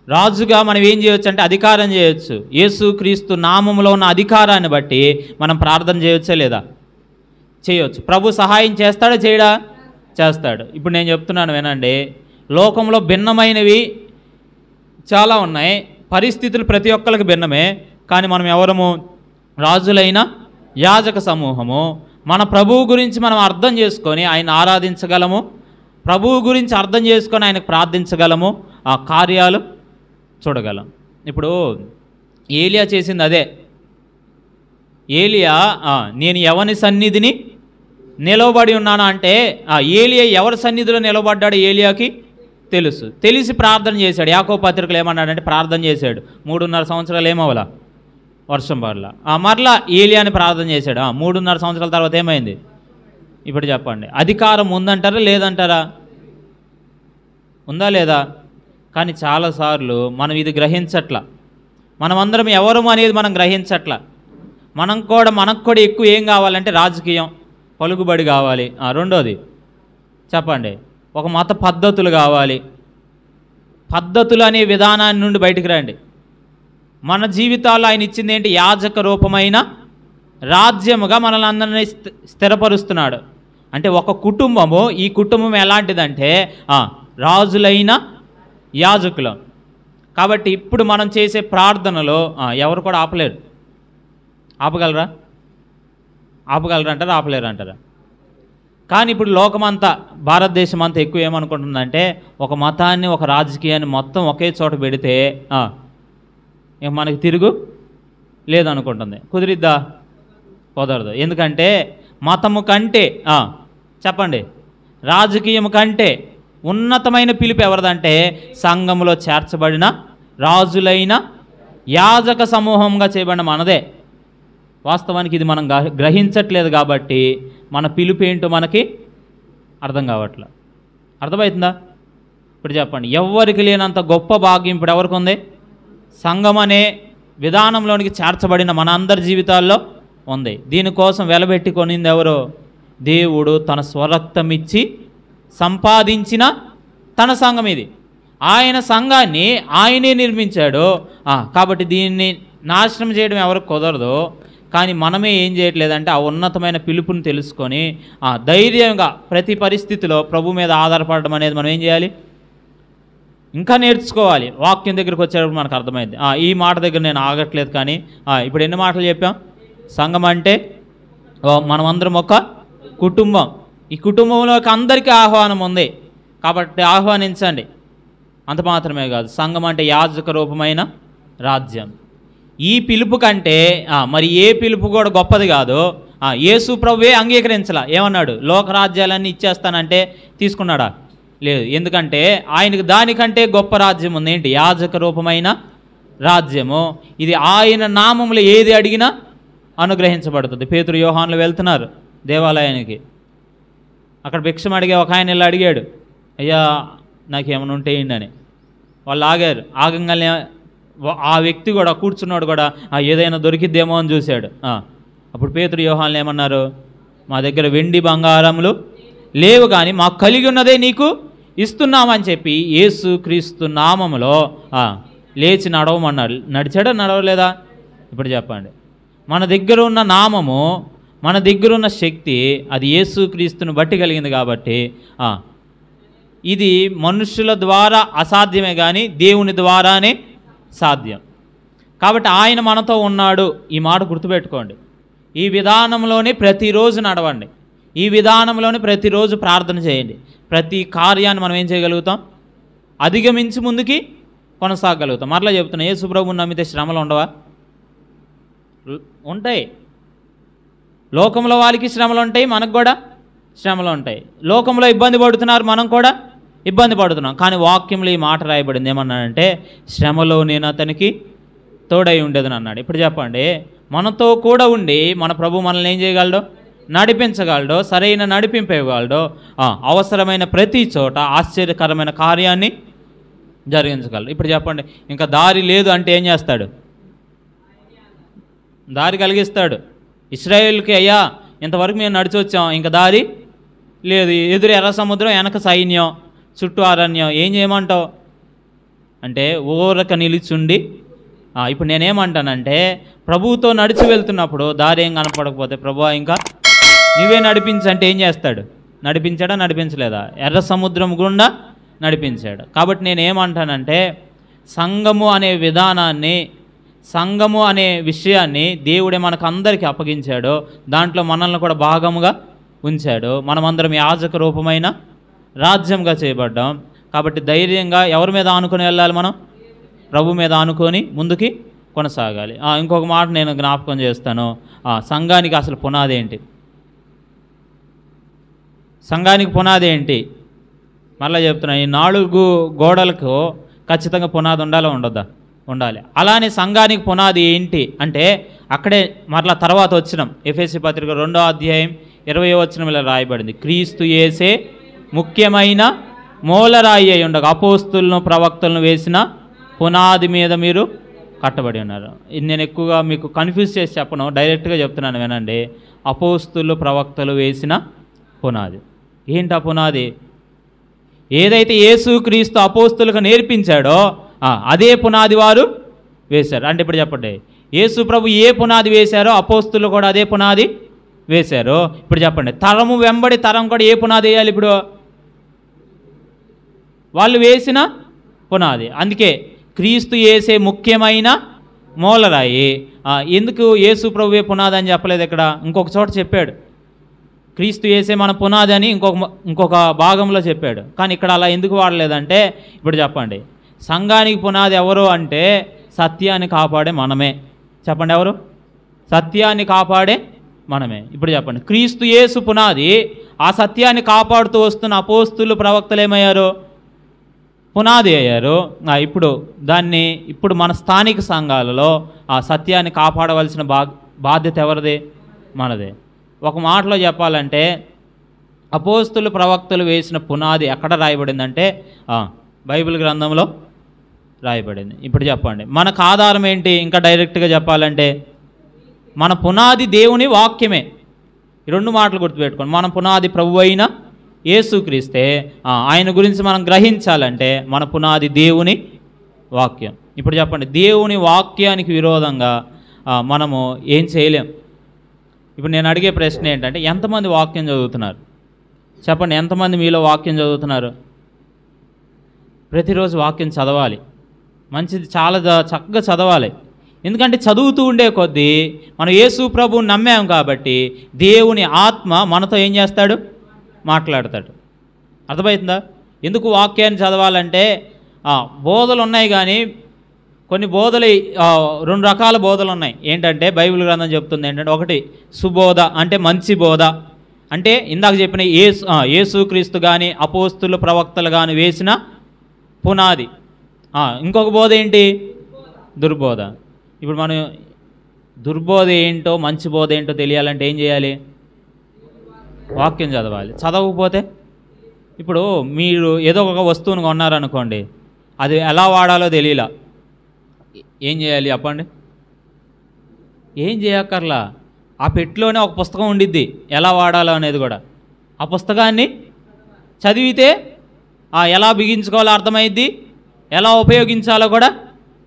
రాజుగా మనం ఏం చేయొచ్చు అంటే అధికారం చేయొచ్చు. యేసుక్రీస్తు నామములో ఉన్న అధికారాన్ని బట్టి మనం ప్రార్థన చేయొచ్చా లేదా? చేయొచ్చు. ప్రభు సహాయం చేస్తాడా చేయడా? చేస్తాడు. ఇప్పుడు నేను చెప్తున్నాను వినండి, లోకంలో భిన్నమైనవి చాలా ఉన్నాయి, పరిస్థితులు ప్రతి ఒక్కరికి భిన్నమే. కానీ మనం ఎవరము? రాజులైన యాజక సమూహము. మన ప్రభువు గురించి మనం అర్థం చేసుకొని ఆయన ఆరాధించగలము, ప్రభువు గురించి అర్థం చేసుకొని ఆయనకు ప్రార్థించగలము, ఆ కార్యాలు చూడగలం. ఇప్పుడు ఏలియా చేసింది అదే. ఏలియా నేను ఎవని సన్నిధిని నిలవబడి ఉన్నాను అంటే, ఏలియా ఎవరి సన్నిధిలో నిలబడ్డాడు ఏలియాకి తెలుసు. తెలిసి ప్రార్థన చేశాడు. యాకోబు పత్రికలు ఏమన్నాడంటే ప్రార్థన చేశాడు. 3.5 సంవత్సరాలు ఏమవలా? వర్షం పడలా. మరలా ఏలియాని ప్రార్థన చేశాడు. 3.5 సంవత్సరాల తర్వాత ఏమైంది? ఇప్పుడు చెప్పండి, అధికారం ఉందంటారా లేదంటారా? ఉందా లేదా? కానీ చాలాసార్లు మనం ఇది గ్రహించట్లా. మనమందరం ఎవరు అనేది మనం గ్రహించట్లా. మనకు కూడా ఎక్కువ ఏం కావాలంటే రాజకీయం, పలుకుబడి కావాలి. రెండోది చెప్పండి, ఒక మత పద్ధతులు కావాలి. పద్ధతులు అనే విధానాన్ని నుండి బయటికి రండి. మన జీవితాల్లో ఆయన ఇచ్చింది ఏంటి? యాజక రూపమైన రాజ్యముగా మనల్ని అందరినీ స్థిరపరుస్తున్నాడు. అంటే ఒక కుటుంబము, ఈ కుటుంబం ఎలాంటిదంటే రాజులైన యాజకులం. కాబట్టి ఇప్పుడు మనం చేసే ప్రార్థనలో ఎవరు కూడా ఆపలేరు. ఆపగలరా? ఆపగలరా అంటారా? ఆపలేరు అంటారా? కానీ ఇప్పుడు లోకమంతా, భారతదేశం అంతా ఎక్కువ ఏమనుకుంటుందంటే ఒక మతాన్ని, ఒక రాజకీయాన్ని మొత్తం ఒకే చోట పెడితే ఇక మనకి తిరుగు లేదనుకుంటుంది. కుదిరిద్దా? కుదరదు. ఎందుకంటే మతము కంటే చెప్పండి, రాజకీయము కంటే ఉన్నతమైన పిలుపు ఎవరిదంటే సంఘములో చేర్చబడిన రాజులైన యాజక సమూహంగా చేయబడిన మనదే. వాస్తవానికి ఇది మనం గ్రహించట్లేదు కాబట్టి మన పిలుపు ఏంటో మనకి అర్థం కావట్లే. అర్థమవుతుందా? ఇప్పుడు చెప్పండి, ఎవరికి లేనంత గొప్ప భాగ్యం ఇప్పుడు ఎవరికి ఉంది? సంఘం అనే విధానంలోనికి చేర్చబడిన మన అందరి జీవితాల్లో ఉంది. దీనికోసం వెలబెట్టి కొనింది ఎవరు? దేవుడు తన స్వరక్తం ఇచ్చి సంపాదించిన తన సంఘం ఇది. ఆయన సంఘాన్ని ఆయనే నిర్మించాడు. కాబట్టి దీన్ని నాశనం చేయడం ఎవరికి కుదరదు. కానీ మనమే ఏం చేయట్లేదంటే ఆ ఉన్నతమైన పిలుపుని తెలుసుకొని ధైర్యంగా ప్రతి పరిస్థితిలో ప్రభు మీద ఆధారపడడం అనేది మనం ఏం చేయాలి? ఇంకా నేర్చుకోవాలి. వాక్యం దగ్గరికి వచ్చేటప్పుడు మనకు అర్థమైంది. ఈ మాట దగ్గర నేను ఆగట్లేదు. కానీ ఇప్పుడు ఎన్ని మాటలు చెప్పాం? సంఘం అంటే మనమందరం ఒక కుటుంబం. ఈ కుటుంబంలోకి అందరికీ ఆహ్వానం ఉంది కాబట్టి ఆహ్వానించండి. అంత మాత్రమే కాదు, సంఘం అంటే యాజక రూపమైన రాజ్యం. ఈ పిలుపు కంటే మరి ఏ పిలుపు కూడా గొప్పది కాదు. యేసు ప్రభువే అంగీకరించలా. ఏమన్నాడు? లోకరాజ్యాలన్నీ ఇచ్చేస్తానంటే తీసుకున్నాడా? లేదు. ఎందుకంటే ఆయనకు దానికంటే గొప్ప రాజ్యం ఉంది. ఏంటి? యాజక రూపమైన రాజ్యము. ఇది ఆయన నామములో ఏది అడిగినా అనుగ్రహించబడుతుంది. పేతురు యోహానులు వెళ్తున్నారు దేవాలయానికి. అక్కడ భిక్షం అడిగే ఒక ఆయన ఇలా అడిగాడు, అయ్యా నాకేమైనా ఉంటే ఏంటని. వాళ్ళు ఆగారు. ఆగంగానే ఆ వ్యక్తి కూడా, కూర్చున్నాడు కూడా ఏదైనా దొరికిద్దేమో అని చూశాడు. అప్పుడు పేతురు యోహానులు ఏమన్నారు? మా దగ్గర వెండి బంగారములు లేవు, కానీ మాకు కలిగి ఉన్నదే నీకు ఇస్తున్నామని చెప్పి యేసుక్రీస్తు నామములో లేచి నడవమన్నాడు. నడిచాడా? నడవలేదా? ఇప్పుడు చెప్పండి. మన దగ్గర ఉన్న నామము, మన దగ్గర ఉన్న శక్తి అది యేసుక్రీస్తుని బట్టి కలిగింది. కాబట్టి ఇది మనుషుల ద్వారా అసాధ్యమే కానీ దేవుని ద్వారానే సాధ్యం. కాబట్టి ఆయన మనతో ఉన్నాడు. ఈ మాట గుర్తుపెట్టుకోండి. ఈ విధానంలోనే ప్రతిరోజు నడవండి. ఈ విధానంలోనే ప్రతిరోజు ప్రార్థన చేయండి. ప్రతి కార్యాన్ని మనం ఏం చేయగలుగుతాం? అధిగమించి ముందుకి కొనసాగలుగుతాం. మరలా చెప్తున్నా, యేసు ప్రభువుని నమ్మితే శ్రమలు ఉండవా? ఉంటాయి. లోకంలో వాళ్ళకి శ్రమలు ఉంటాయి, మనకు కూడా శ్రమలు ఉంటాయి. లోకంలో ఇబ్బంది పడుతున్నారు, మనం కూడా ఇబ్బంది పడుతున్నాం. కానీ వాక్యంలో ఈ మాట రాయబడింది. ఏమన్నాడంటే శ్రమలో నేను అతనికి తోడై ఉండేదని అన్నాడు. ఇప్పుడు చెప్పండి, మనతో కూడా ఉండి మన ప్రభు మనల్ని ఏం చేయగలడో? నడిపించగలడో, సరైన నడిపింపు ఇవ్వగలడో, అవసరమైన ప్రతి చోట ఆశ్చర్యకరమైన కార్యాన్ని జరిగించగలడు. ఇప్పుడు చెప్పండి, ఇంకా దారి లేదు అంటే ఏం చేస్తాడు? దారి కలిగిస్తాడు. ఇశ్రాయేలుకి అయ్యా ఇంతవరకు మేము నడిచి వచ్చాం, ఇంకా దారి లేదు, ఎదురు ఎర్ర సముద్రం, వెనక సైన్యం, చుట్టూ అరణ్యం, ఏం చేయమంటావు? అంటే ఊరక నిలిచుండి. ఇప్పుడు నేనేమంటానంటే ప్రభువుతో నడిచి వెళ్తున్నప్పుడు దారి ఏం కనపడకపోతే ప్రభువా ఇంకా నువ్వే నడిపించంటే ఏం చేస్తాడు? నడిపించాడా? నడిపించలేదా? ఎర్ర సముద్రం గుండా నడిపించాడు. కాబట్టి నేనేమంటానంటే సంఘము అనే విధానాన్ని, సంఘము అనే విషయాన్ని దేవుడే మనకు అందరికీ అప్పగించాడు. దాంట్లో మనల్ని కూడా భాగముగా ఉంచాడు. మనమందరం యాజక రూపమైన రాజ్యంగా చేయబడ్డాం. కాబట్టి ధైర్యంగా ఎవరి మీద ఆనుకొని వెళ్ళాలి? మనం ప్రభు మీద ఆనుకొని ముందుకి కొనసాగాలి. ఇంకొక మాట నేను జ్ఞాపకం చేస్తాను. సంఘానికి అసలు పునాది ఏంటి? సంఘానికి పునాది ఏంటి? మళ్ళీ చెప్తున్నాను, ఈ 4 గోడలకు ఖచ్చితంగా పునాది ఉండాలా? ఉండొద్దా? ఉండాలి. అలానే సంఘానికి పునాది ఏంటి అంటే అక్కడే మరలా తర్వాత వచ్చినాం. ఎఫెసీ పత్రిక 2వ అధ్యాయం 20వ వచనంలో రాయబడింది, క్రీస్తు యేసే ముఖ్యమైన మూలరాయి అయి ఉండగా అపోస్తులను ప్రవక్తలను వేసిన పునాది మీద మీరు కట్టబడి ఉన్నారు. ఇది నేను ఎక్కువగా మీకు కన్ఫ్యూజ్ చేసి చెప్పను, డైరెక్ట్గా చెప్తున్నాను వినండి. అపోస్తులు ప్రవక్తలు వేసిన పునాది ఏంటి? ఆ పునాది ఏదైతే యేసుక్రీస్తు అపోస్తులకు నేర్పించాడో అదే పునాది వారు వేశారు. అంటే ఇప్పుడు చెప్పండి, యేసు ప్రభు ఏ పునాది వేశారో అపోస్తులు కూడా అదే పునాది వేశారు. ఇప్పుడు చెప్పండి, తరము వెంబడి తరం కూడా ఏ పునాది వేయాలి? ఇప్పుడు వాళ్ళు వేసిన పునాది. అందుకే క్రీస్తు యేసే ముఖ్యమైన మూలరాయి. ఎందుకు యేసు ప్రభువే పునాది అని చెప్పలేదు? ఇక్కడ ఇంకొక చోట చెప్పాడు, క్రీస్తు యేసే మన పునాది అని ఇంకొక భాగంలో చెప్పాడు. కానీ ఇక్కడ అలా ఎందుకు వాడలేదంటే ఇప్పుడు చెప్పండి, సంఘానికి పునాది ఎవరు అంటే సత్యాన్ని కాపాడే మనమే. చెప్పండి, ఎవరు? సత్యాన్ని కాపాడే మనమే. ఇప్పుడు చెప్పండి, క్రీస్తు యేసు పునాది. ఆ సత్యాన్ని కాపాడుతూ వస్తున్న అపోస్తులు ప్రవక్తలు ఏమయ్యారు? పునాది అయ్యారు. ఇప్పుడు మన స్థానిక సంఘాలలో ఆ సత్యాన్ని కాపాడవలసిన బాధ్యత ఎవరిది? మనదే. ఒక మాటలో చెప్పాలంటే అపోస్తులు ప్రవక్తలు వేసిన పునాది ఎక్కడ రాయబడిందంటే బైబిల్ గ్రంథంలో రాయబడింది. ఇప్పుడు చెప్పండి, మనకు ఆధారం ఏంటి? ఇంకా డైరెక్ట్గా చెప్పాలంటే మన పునాది దేవుని వాక్యమే. ఈ 2 మాటలు గుర్తుపెట్టుకోండి. మన పునాది ప్రభు అయిన యేసుక్రీస్తే. ఆయన గురించి మనం గ్రహించాలంటే మన పునాది దేవుని వాక్యం. ఇప్పుడు చెప్పండి, దేవుని వాక్యానికి విరోధంగా మనము ఏం చేయలేం. ఇప్పుడు నేను అడిగే ప్రశ్న ఏంటంటే ఎంతమంది వాక్యం చదువుతున్నారు? చెప్పండి, ఎంతమంది మీలో వాక్యం చదువుతున్నారు? ప్రతిరోజు వాక్యం చదవాలి. మంచిది, చాలా చక్కగా చదవాలి. ఎందుకంటే చదువుతూ ఉండే కొద్దీ మనం యేసు ప్రభువుని నమ్మాం కాబట్టి దేవుని ఆత్మ మనతో ఏం చేస్తాడు? మాట్లాడతాడు. అర్థమవుతుందా? ఎందుకు వాక్యాన్ని చదవాలంటే బోధలు ఉన్నాయి, కానీ కొన్ని బోధలు 2 రకాల బోధలు ఉన్నాయి. ఏంటంటే బైబిల్ గ్రంథం చెప్తుంది ఏంటంటే, ఒకటి సుబోధ, అంటే మంచి బోధ, అంటే ఇందాక చెప్పిన యేసుక్రీస్తు కానీ అపోస్తులు ప్రవక్తలు కానీ వేసిన పునాది. ఇంకొక బోధ ఏంటి? దుర్బోధ. ఇప్పుడు మనం దుర్బోధ ఏంటో మంచి బోధ ఏంటో తెలియాలంటే ఏం చేయాలి? వాక్యం చదవాలి. చదవకపోతే ఇప్పుడు మీరు ఏదో ఒక వస్తువును కొన్నారనుకోండి, అది ఎలా వాడాలో తెలియలా, ఏం చేయాలి చెప్పండి? ఏం చేయక్కర్లా, ఆ పెట్టిలోనే ఒక పుస్తకం ఉండిద్ది ఎలా వాడాలో అనేది కూడా. ఆ పుస్తకాన్ని చదివితే ఎలా బిగించుకోవాలో అర్థమైద్ది, ఎలా ఉపయోగించాలో కూడా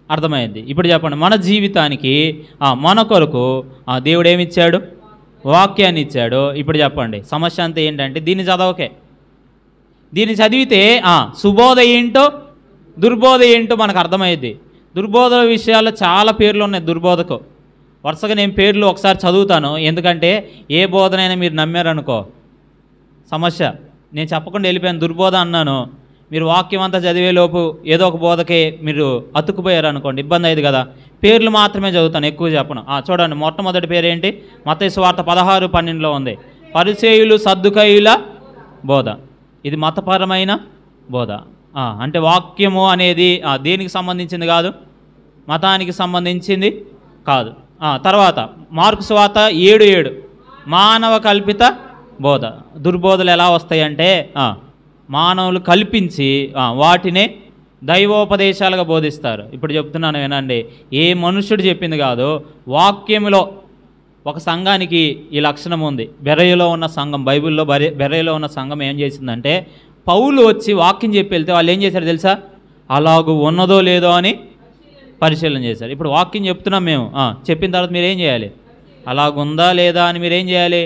అర్థమైద్ది. ఇప్పుడు చెప్పండి, మన జీవితానికి మన కొరకు దేవుడు ఏమిచ్చాడు? వాక్యాన్ని ఇచ్చాడు. ఇప్పుడు చెప్పండి, సమస్య అంతా ఏంటంటే దీన్ని చదవకే, దీన్ని చదివితే సుబోధ ఏంటో దుర్బోధ ఏంటో మనకు అర్థమైద్ది. దుర్బోధ విషయాల్లో చాలా పేర్లు ఉన్నాయి. దుర్బోధకు వరుసగా నేను పేర్లు ఒకసారి చదువుతాను, ఎందుకంటే ఏ బోధనైనా మీరు నమ్మారనుకో సమస్య. నేను చెప్పకుండా వెళ్ళిపోయాను, దుర్బోధ అన్నాను, మీరు వాక్యం అంతా చదివేలోపు ఏదో ఒక బోధకే మీరు అతుక్కుపోయారు అనుకోండి, ఇబ్బంది అయ్యేది కదా. పేర్లు మాత్రమే చదువుతాను, ఎక్కువ చెప్పను. చూడండి, మొట్టమొదటి పేరు ఏంటి? మత్తయి సువార్త 16:12 ఉంది, పరిసయ్యులు సద్దుకయ్యుల బోధ. ఇది మతపరమైన బోధ. అంటే వాక్యము అనేది దేనికి సంబంధించింది కాదు, మతానికి సంబంధించింది కాదు. తర్వాత మార్కు సువార్త 7:7 మానవ కల్పిత బోధ. దుర్బోధలు ఎలా వస్తాయంటే మానవులు కల్పించి వాటినే దైవోపదేశాలుగా బోధిస్తారు. ఇప్పుడు చెప్తున్నాను వినండి, ఏ మనుష్యుడు చెప్పింది కాదు, వాక్యములో ఒక సంఘానికి ఈ లక్షణం ఉంది. బెరయలో ఉన్న సంఘం, బైబిల్లో బెరయలో ఉన్న సంఘం ఏం చేసిందంటే, పౌలు వచ్చి వాక్యం చెప్పి వెళ్తే వాళ్ళు ఏం చేశారు తెలుసా? ఆ అలాగూ ఉన్నదో లేదో అని పరిశీలన చేశారు. ఇప్పుడు వాక్యం చెప్తున్నాం మేము, చెప్పిన తర్వాత మీరేం చేయాలి? అలాగుందా లేదా అని మీరేం చేయాలి?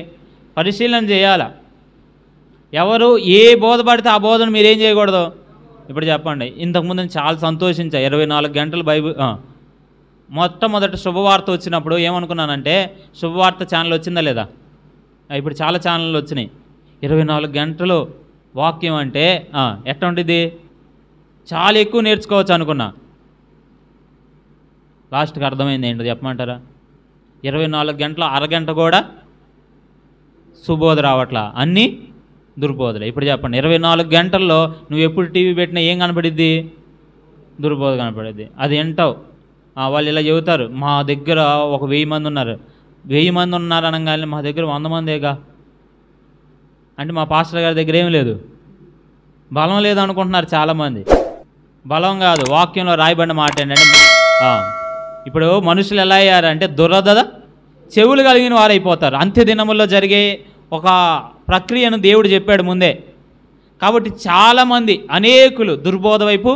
పరిశీలన చేయాలా. ఎవరు ఏ బోధ పడితే ఆ బోధను మీరేం చేయకూడదు. ఇప్పుడు చెప్పండి, ఇంతకుముందు నేను చాలా సంతోషించా. 24 గంటలు బైబిల్ మొట్టమొదటి శుభవార్త వచ్చినప్పుడు ఏమనుకున్నానంటే, శుభవార్త ఛానల్ వచ్చిందా లేదా? ఇప్పుడు చాలా ఛానళ్ళు వచ్చినాయి. 24 గంటలు వాక్యం అంటే ఎట్లా ఉంటుంది, చాలా ఎక్కువ నేర్చుకోవచ్చు అనుకున్నా. లాస్ట్కి అర్థమైంది ఏంటో చెప్పమంటారా? 24 గంటలు అరగంట కూడా సుబోధ రావట్లా, అన్నీ దుర్బోధలే. ఇప్పుడు చెప్పండి, 24 గంటల్లో నువ్వు ఎప్పుడు టీవీ పెట్టినా ఏం కనపడిద్ది? దుర్బోధ కనపడిద్ది. అది వింటావు. వాళ్ళు ఇలా చెబుతారు, మా దగ్గర ఒక 1000 మంది ఉన్నారు. 1000 మంది ఉన్నారు అనగానే మా దగ్గర 100 మందేగా అంటే మా పాస్టర్ గారి దగ్గర ఏం లేదు, బలం లేదు అనుకుంటున్నారు చాలామంది. బలం కాదు, వాక్యంలో రాయబడిన మాట ఏంటంటే, ఇప్పుడు మనుషులు ఎలా అయ్యారంటే దురద చెవులు కలిగిన వారైపోతారు. అంత్య దినముల్లో జరిగే ఒక ప్రక్రియను దేవుడు చెప్పాడు ముందే. కాబట్టి చాలామంది అనేకులు దుర్బోధ వైపు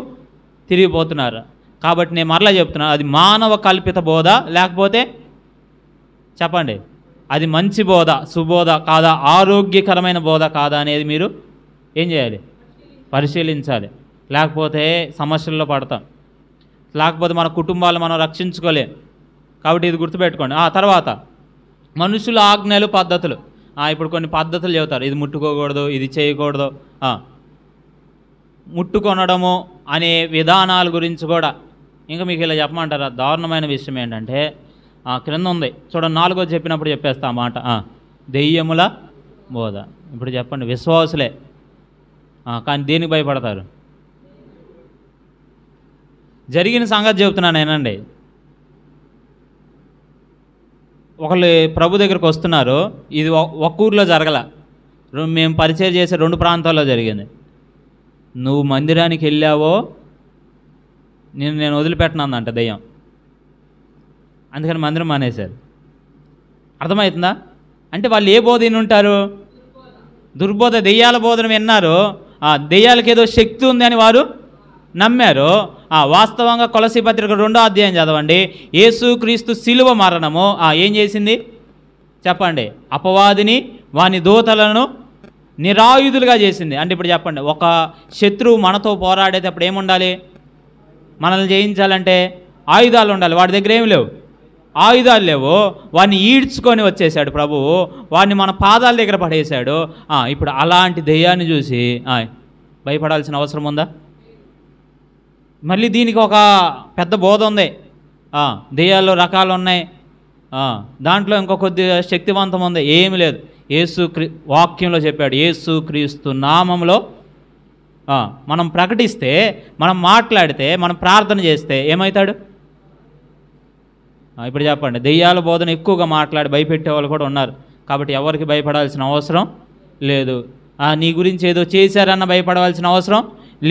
తిరిగిపోతున్నారు. కాబట్టి నేను మరలా చెప్తున్నాను, అది మానవ కల్పిత బోధ లేకపోతే చెప్పండి, అది మంచి బోధ, సుబోధ కాదా, ఆరోగ్యకరమైన బోధ కాదా అనేది మీరు ఏం చేయాలి? పరిశీలించాలి. లేకపోతే సమస్యల్లో పడతాం, లేకపోతే మన కుటుంబాలు మనం రక్షించుకోలేం. కాబట్టి ఇది గుర్తుపెట్టుకోండి. తర్వాత మనుషుల ఆజ్ఞలు, పద్ధతులు. ఇప్పుడు కొన్ని పద్ధతులు చెబుతారు, ఇది ముట్టుకోకూడదు, ఇది చేయకూడదు. ముట్టుకొనడము అనే విధానాల గురించి కూడా ఇంకా మీకు ఇలా చెప్పమంటారా? దారుణమైన విషయం ఏంటంటే, క్రింద ఉంది చూడండి, 4వ చెప్పినప్పుడు చెప్పేస్తా ఆ మాట, దెయ్యముల బోధ. ఇప్పుడు చెప్పండి, విశ్వాసులే కానీ దేనికి భయపడతారు? జరిగిన సంగతి చెబుతున్నాను నేనండి. ఒకళ్ళు ప్రభు దగ్గరికి వస్తున్నారు. ఇది ఒక ఊర్లో జరగల, మేము పరిచయం చేసే 2 ప్రాంతాల్లో జరిగింది. నువ్వు మందిరానికి వెళ్ళావో నేను వదిలిపెట్టనందంట దెయ్యం. అందుకని మందిరం మానేశారు. అర్థమవుతుందా? అంటే వాళ్ళు ఏ బోధ ఉంటారు? దుర్బోధ, దెయ్యాల బోధన విన్నారు. దెయ్యాలకు ఏదో శక్తి ఉంది అని వారు నమ్మారు. వాస్తవంగా కొలసీ పత్రిక 2వ అధ్యాయం చదవండి. యేసుక్రీస్తు శిలువ మరణము ఏం చేసింది చెప్పండి? అపవాదిని వాని దూతలను నిరాయుధులుగా చేసింది. అంటే ఇప్పుడు చెప్పండి, ఒక శత్రువు మనతో పోరాడేటప్పుడు ఏముండాలి? మనల్ని జయించాలంటే ఆయుధాలు ఉండాలి. వాడి దగ్గర ఏమి లేవు, ఆయుధాలు లేవు. వాడిని ఈడ్చుకొని వచ్చేసాడు ప్రభువు, వాడిని మన పాదాల దగ్గర పడేశాడు. ఇప్పుడు అలాంటి దెయ్యాన్ని చూసి భయపడాల్సిన అవసరం ఉందా? మళ్ళీ దీనికి ఒక పెద్ద బోధ ఉంది. దెయ్యాల్లో రకాలు ఉన్నాయి, దాంట్లో ఇంకో కొద్దిగా శక్తివంతం ఉంది. ఏమి లేదు. వాక్యంలో చెప్పాడు, యేసుక్రీస్తు నామంలో మనం ప్రకటిస్తే, మనం మాట్లాడితే, మనం ప్రార్థన చేస్తే ఏమవుతాడు? ఇప్పుడు చెప్పండి, దెయ్యాల బోధన ఎక్కువగా మాట్లాడి భయపెట్టే వాళ్ళు కూడా ఉన్నారు. కాబట్టి ఎవరికి భయపడాల్సిన అవసరం లేదు. నీ గురించి ఏదో చేశారన్న భయపడవలసిన అవసరం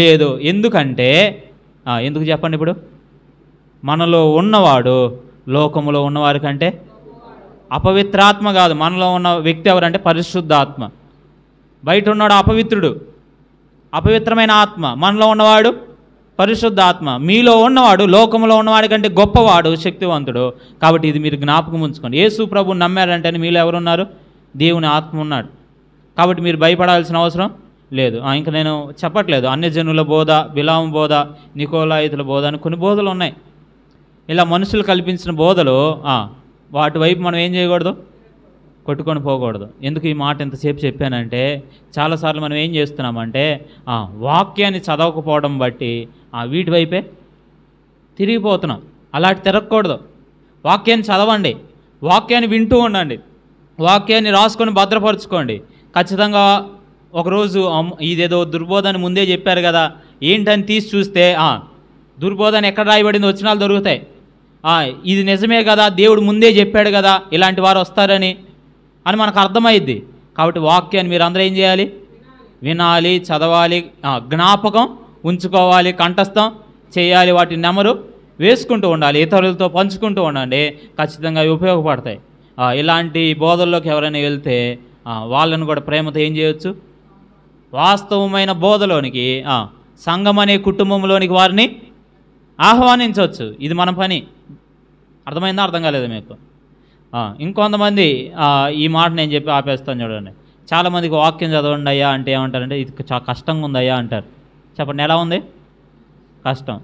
లేదు. ఎందుకంటే ఎందుకు చెప్పండి, ఇప్పుడు మనలో ఉన్నవాడు లోకములో ఉన్నవారి కంటే అపవిత్రాత్మ కాదు, మనలో ఉన్న వ్యక్తి ఎవరంటే పరిశుద్ధాత్మ. బయట ఉన్నాడు అపవిత్రుడు, అపవిత్రమైన ఆత్మ. మనలో ఉన్నవాడు పరిశుద్ధాత్మ. మీలో ఉన్నవాడు లోకంలో ఉన్నవాడి కంటే గొప్పవాడు, శక్తివంతుడు. కాబట్టి ఇది మీరు జ్ఞాపకం ఉంచుకోండి. యేసు ప్రభువుని నమ్మారంటే మీలో ఎవరున్నారు? దేవుని ఆత్మ ఉన్నాడు. కాబట్టి మీరు భయపడాల్సిన అవసరం లేదు. ఇంకా నేను చెప్పట్లేదు అన్యజనుల బోధ, బిలాము బోధ, నికోలాయితుల బోధ అని కొన్ని బోధలు ఉన్నాయి. ఇలా మనుషులు కల్పించిన బోధలు, వాటి వైపు మనం ఏం చేయకూడదు? కొట్టుకొని పోకూడదు. ఎందుకు ఈ మాట ఎంతసేపు చెప్పానంటే, చాలాసార్లు మనం ఏం చేస్తున్నామంటే వాక్యాన్ని చదవకపోవడం బట్టి వీటి వైపే తిరిగిపోతున్నాం. అలాంటి తిరగకూడదు. వాక్యాన్ని చదవండి, వాక్యాన్ని వింటూ ఉండండి, వాక్యాన్ని రాసుకొని భద్రపరచుకోండి. ఖచ్చితంగా ఒకరోజు ఇదేదో దుర్బోధని ముందే చెప్పారు కదా, ఏంటని తీసి చూస్తే దుర్బోధన ఎక్కడ రాయబడింది వచనాలు దొరుకుతాయి. ఇది నిజమే కదా, దేవుడు ముందే చెప్పాడు కదా ఇలాంటి వారు వస్తారని అని మనకు అర్థమైద్ది. కాబట్టి వాక్యాన్ని మీరు అందరూ ఏం చేయాలి? వినాలి, చదవాలి, జ్ఞాపకం ఉంచుకోవాలి, కంఠస్థం చేయాలి, వాటి నెమరు వేసుకుంటూ ఉండాలి, ఇతరులతో పంచుకుంటూ ఉండండి. ఖచ్చితంగా అవి ఉపయోగపడతాయి. ఇలాంటి బోధల్లోకి ఎవరైనా వెళ్తే వాళ్ళను కూడా ప్రేమతో ఏం చేయొచ్చు? వాస్తవమైన బోధలోనికి సంఘం అనే కుటుంబంలోనికి వారిని ఆహ్వానించవచ్చు. ఇది మన పని. అర్థమైందా? అర్థం కాలేదు మీకు? ఇంకొంతమంది ఈ మాట నేను చెప్పి ఆపేస్తాను చూడండి. చాలామందికి వాక్యం చదవండి అయ్యా అంటే ఏమంటారంటే ఇది చాలా కష్టంగా ఉందయ్యా అంటారు. చెప్పండి, ఎలా ఉంది? కష్టం.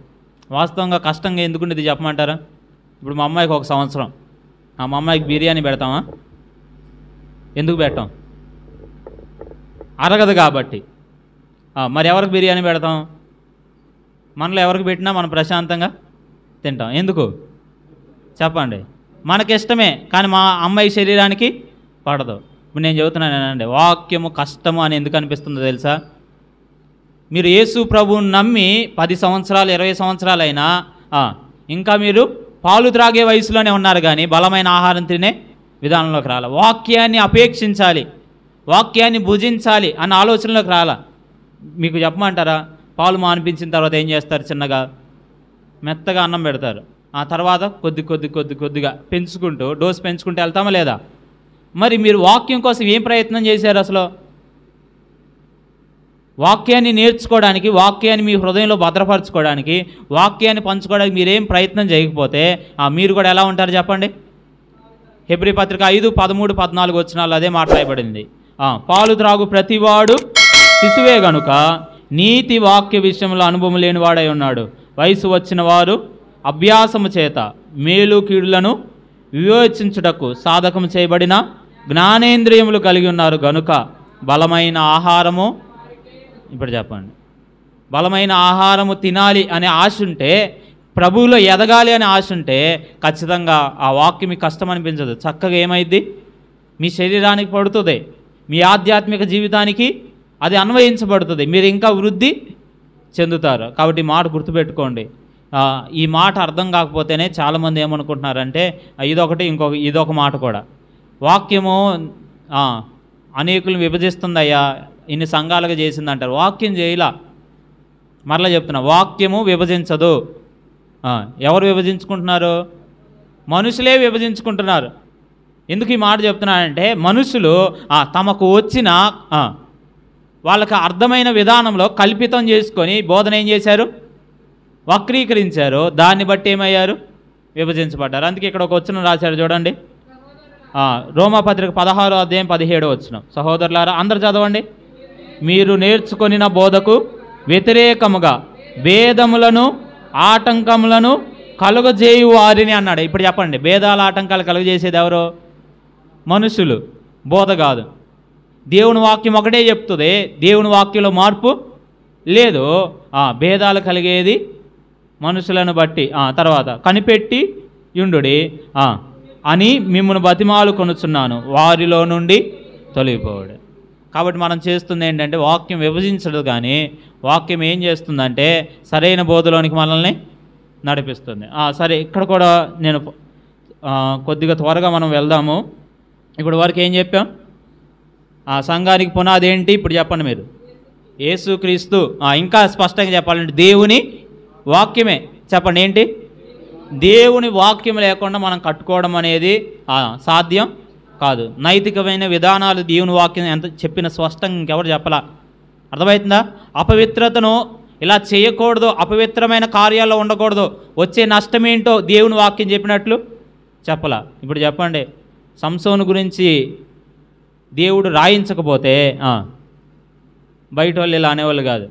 వాస్తవంగా కష్టంగా ఎందుకుంటే ఇది చెప్పమంటారా? ఇప్పుడు మా అమ్మాయికి 1 సంవత్సరం. మా అమ్మాయికి బిర్యానీ పెడతామా? ఎందుకు పెట్టాం? అరగదు కాబట్టి. మరి ఎవరికి బిర్యానీ పెడతాం? మనలో ఎవరికి పెట్టినా మనం ప్రశాంతంగా తింటాం. ఎందుకు చెప్పండి? మనకిష్టమే, కానీ మా అమ్మాయి శరీరానికి పడదు. ఇప్పుడు నేను చెబుతున్నానండి, వాక్యము కష్టము అని ఎందుకు అనిపిస్తుందో తెలుసా? మీరు యేసు ప్రభువుని నమ్మి 10 సంవత్సరాలు 20 సంవత్సరాలైనా ఇంకా మీరు పాలు త్రాగే వయసులోనే ఉన్నారు, కానీ బలమైన ఆహారం తినే విధానంలోకి రాల. వాక్యాన్ని అపేక్షించాలి, వాక్యాన్ని భుజించాలి అన్న ఆలోచనలోకి రాల. మీకు చెప్పమంటారా? పాలు మానిపించిన తర్వాత ఏం చేస్తారు? చిన్నగా మెత్తగా అన్నం పెడతారు. ఆ తర్వాత కొద్దిగా పెంచుకుంటూ డోసు పెంచుకుంటూ వెళ్తామా లేదా? మరి మీరు వాక్యం కోసం ఏం ప్రయత్నం చేశారు అసలు? వాక్యాన్ని నేర్చుకోవడానికి, వాక్యాన్ని మీ హృదయంలో భద్రపరచుకోవడానికి, వాక్యాన్ని పంచుకోవడానికి మీరేం ప్రయత్నం చేయకపోతే మీరు కూడా ఎలా ఉంటారు చెప్పండి? హెబ్రీ పత్రిక 5:13-14 వచనాలు అదే మాట్లాడబడింది. పాలు త్రాగు ప్రతివాడు శిశువే గనుక నీతి వాక్య విషయంలో అనుభవం లేనివాడై ఉన్నాడు. వయసు వచ్చిన వారు అభ్యాసము చేత మేలు కీడులను వివేచించుటకు సాధకం చేయబడిన జ్ఞానేంద్రియములు కలిగి ఉన్నారు గనుక బలమైన ఆహారము, ఇప్పుడు చెప్పండి, బలమైన ఆహారము తినాలి అనే ఆశ ఉంటే, ప్రభువులో ఎదగాలి అనే ఆశ ఉంటే ఖచ్చితంగా ఆ వాక్యం మీకు కష్టం అనిపించదు. చక్కగా ఏమైద్ది? మీ శరీరానికి పడుతుంది, మీ ఆధ్యాత్మిక జీవితానికి అది అన్వయించబడుతుంది, మీరు ఇంకా వృద్ధి చెందుతారు. కాబట్టి ఈ మాట గుర్తుపెట్టుకోండి. ఈ మాట అర్థం కాకపోతేనే చాలామంది ఏమనుకుంటున్నారంటే ఇదొక మాట కూడా, వాక్యము అనేకులను విభజిస్తుందయ్యా, ఇన్ని సంఘాలుగా చేసిందంటారు. వాక్యం చేయలా. మరలా చెప్తున్నా, వాక్యము విభజించదు. ఎవరు విభజించుకుంటున్నారు? మనుషులే విభజించుకుంటున్నారు. ఎందుకు ఈ మాట చెప్తున్నానంటే, మనుషులు తమకు వచ్చిన వాళ్ళకి అర్థమైన విధానంలో కల్పితం చేసుకొని బోధన ఏం చేశారు? వక్రీకరించారు. దాన్ని బట్టి ఏమయ్యారు? విభజించబడ్డారు. అందుకే ఇక్కడ ఒక వచనం రాశారు చూడండి, రోమాపత్రిక 16:17 వచనం. సహోదరులారా, అందరు చదవండి. మీరు నేర్చుకొనిన బోధకు వ్యతిరేకముగా భేదములను ఆటంకములను కలుగజేయు వారిని అన్నాడు. ఇప్పుడు చెప్పండి, భేదాల ఆటంకాలు కలుగజేసేది ఎవరు? మనుషులు, బోధ కాదు. దేవుని వాక్యం ఒకటే చెప్తుంది, దేవుని వాక్యంలో మార్పు లేదు. భేదాలు కలిగేది మనుషులను బట్టి. తర్వాత కనిపెట్టి యుండుడి అని మిమ్మల్ని బతిమాలు కొనుచున్నాను, వారిలో నుండి తొలగిపోవడు. కాబట్టి మనం చేస్తుంది ఏంటంటే, వాక్యం విభజించదు, కానీ వాక్యం ఏం చేస్తుందంటే సరైన బోధలోనికి మనల్ని నడిపిస్తుంది. సరే, ఇక్కడ కూడా నేను కొద్దిగా త్వరగా మనం వెళ్దాము. ఇప్పుడు వరకు ఏం చెప్పాం? సంఘానికి పునాది ఏంటి? ఇప్పుడు చెప్పండి మీరు. యేసుక్రీస్తు. ఇంకా స్పష్టంగా చెప్పాలంటే దేవుని వాక్యమే. చెప్పండి, ఏంటి? దేవుని వాక్యం లేకుండా మనం కట్టుకోవడం అనేది సాధ్యం కాదు. నైతికమైన విధానాలు దేవుని వాక్యం ఎంత చెప్పిన స్పష్టంగా ఇంకెవరు చెప్పలా. అర్థమవుతుందా? అపవిత్రతను ఇలా చేయకూడదు, అపవిత్రమైన కార్యాల్లో ఉండకూడదు, వచ్చే నష్టం ఏంటో దేవుని వాక్యం చెప్పినట్లు చెప్పలా. ఇప్పుడు చెప్పండి, సంసోను గురించి దేవుడు రాయించకపోతే బయట వాళ్ళు ఇలా అనేవాళ్ళు కాదు,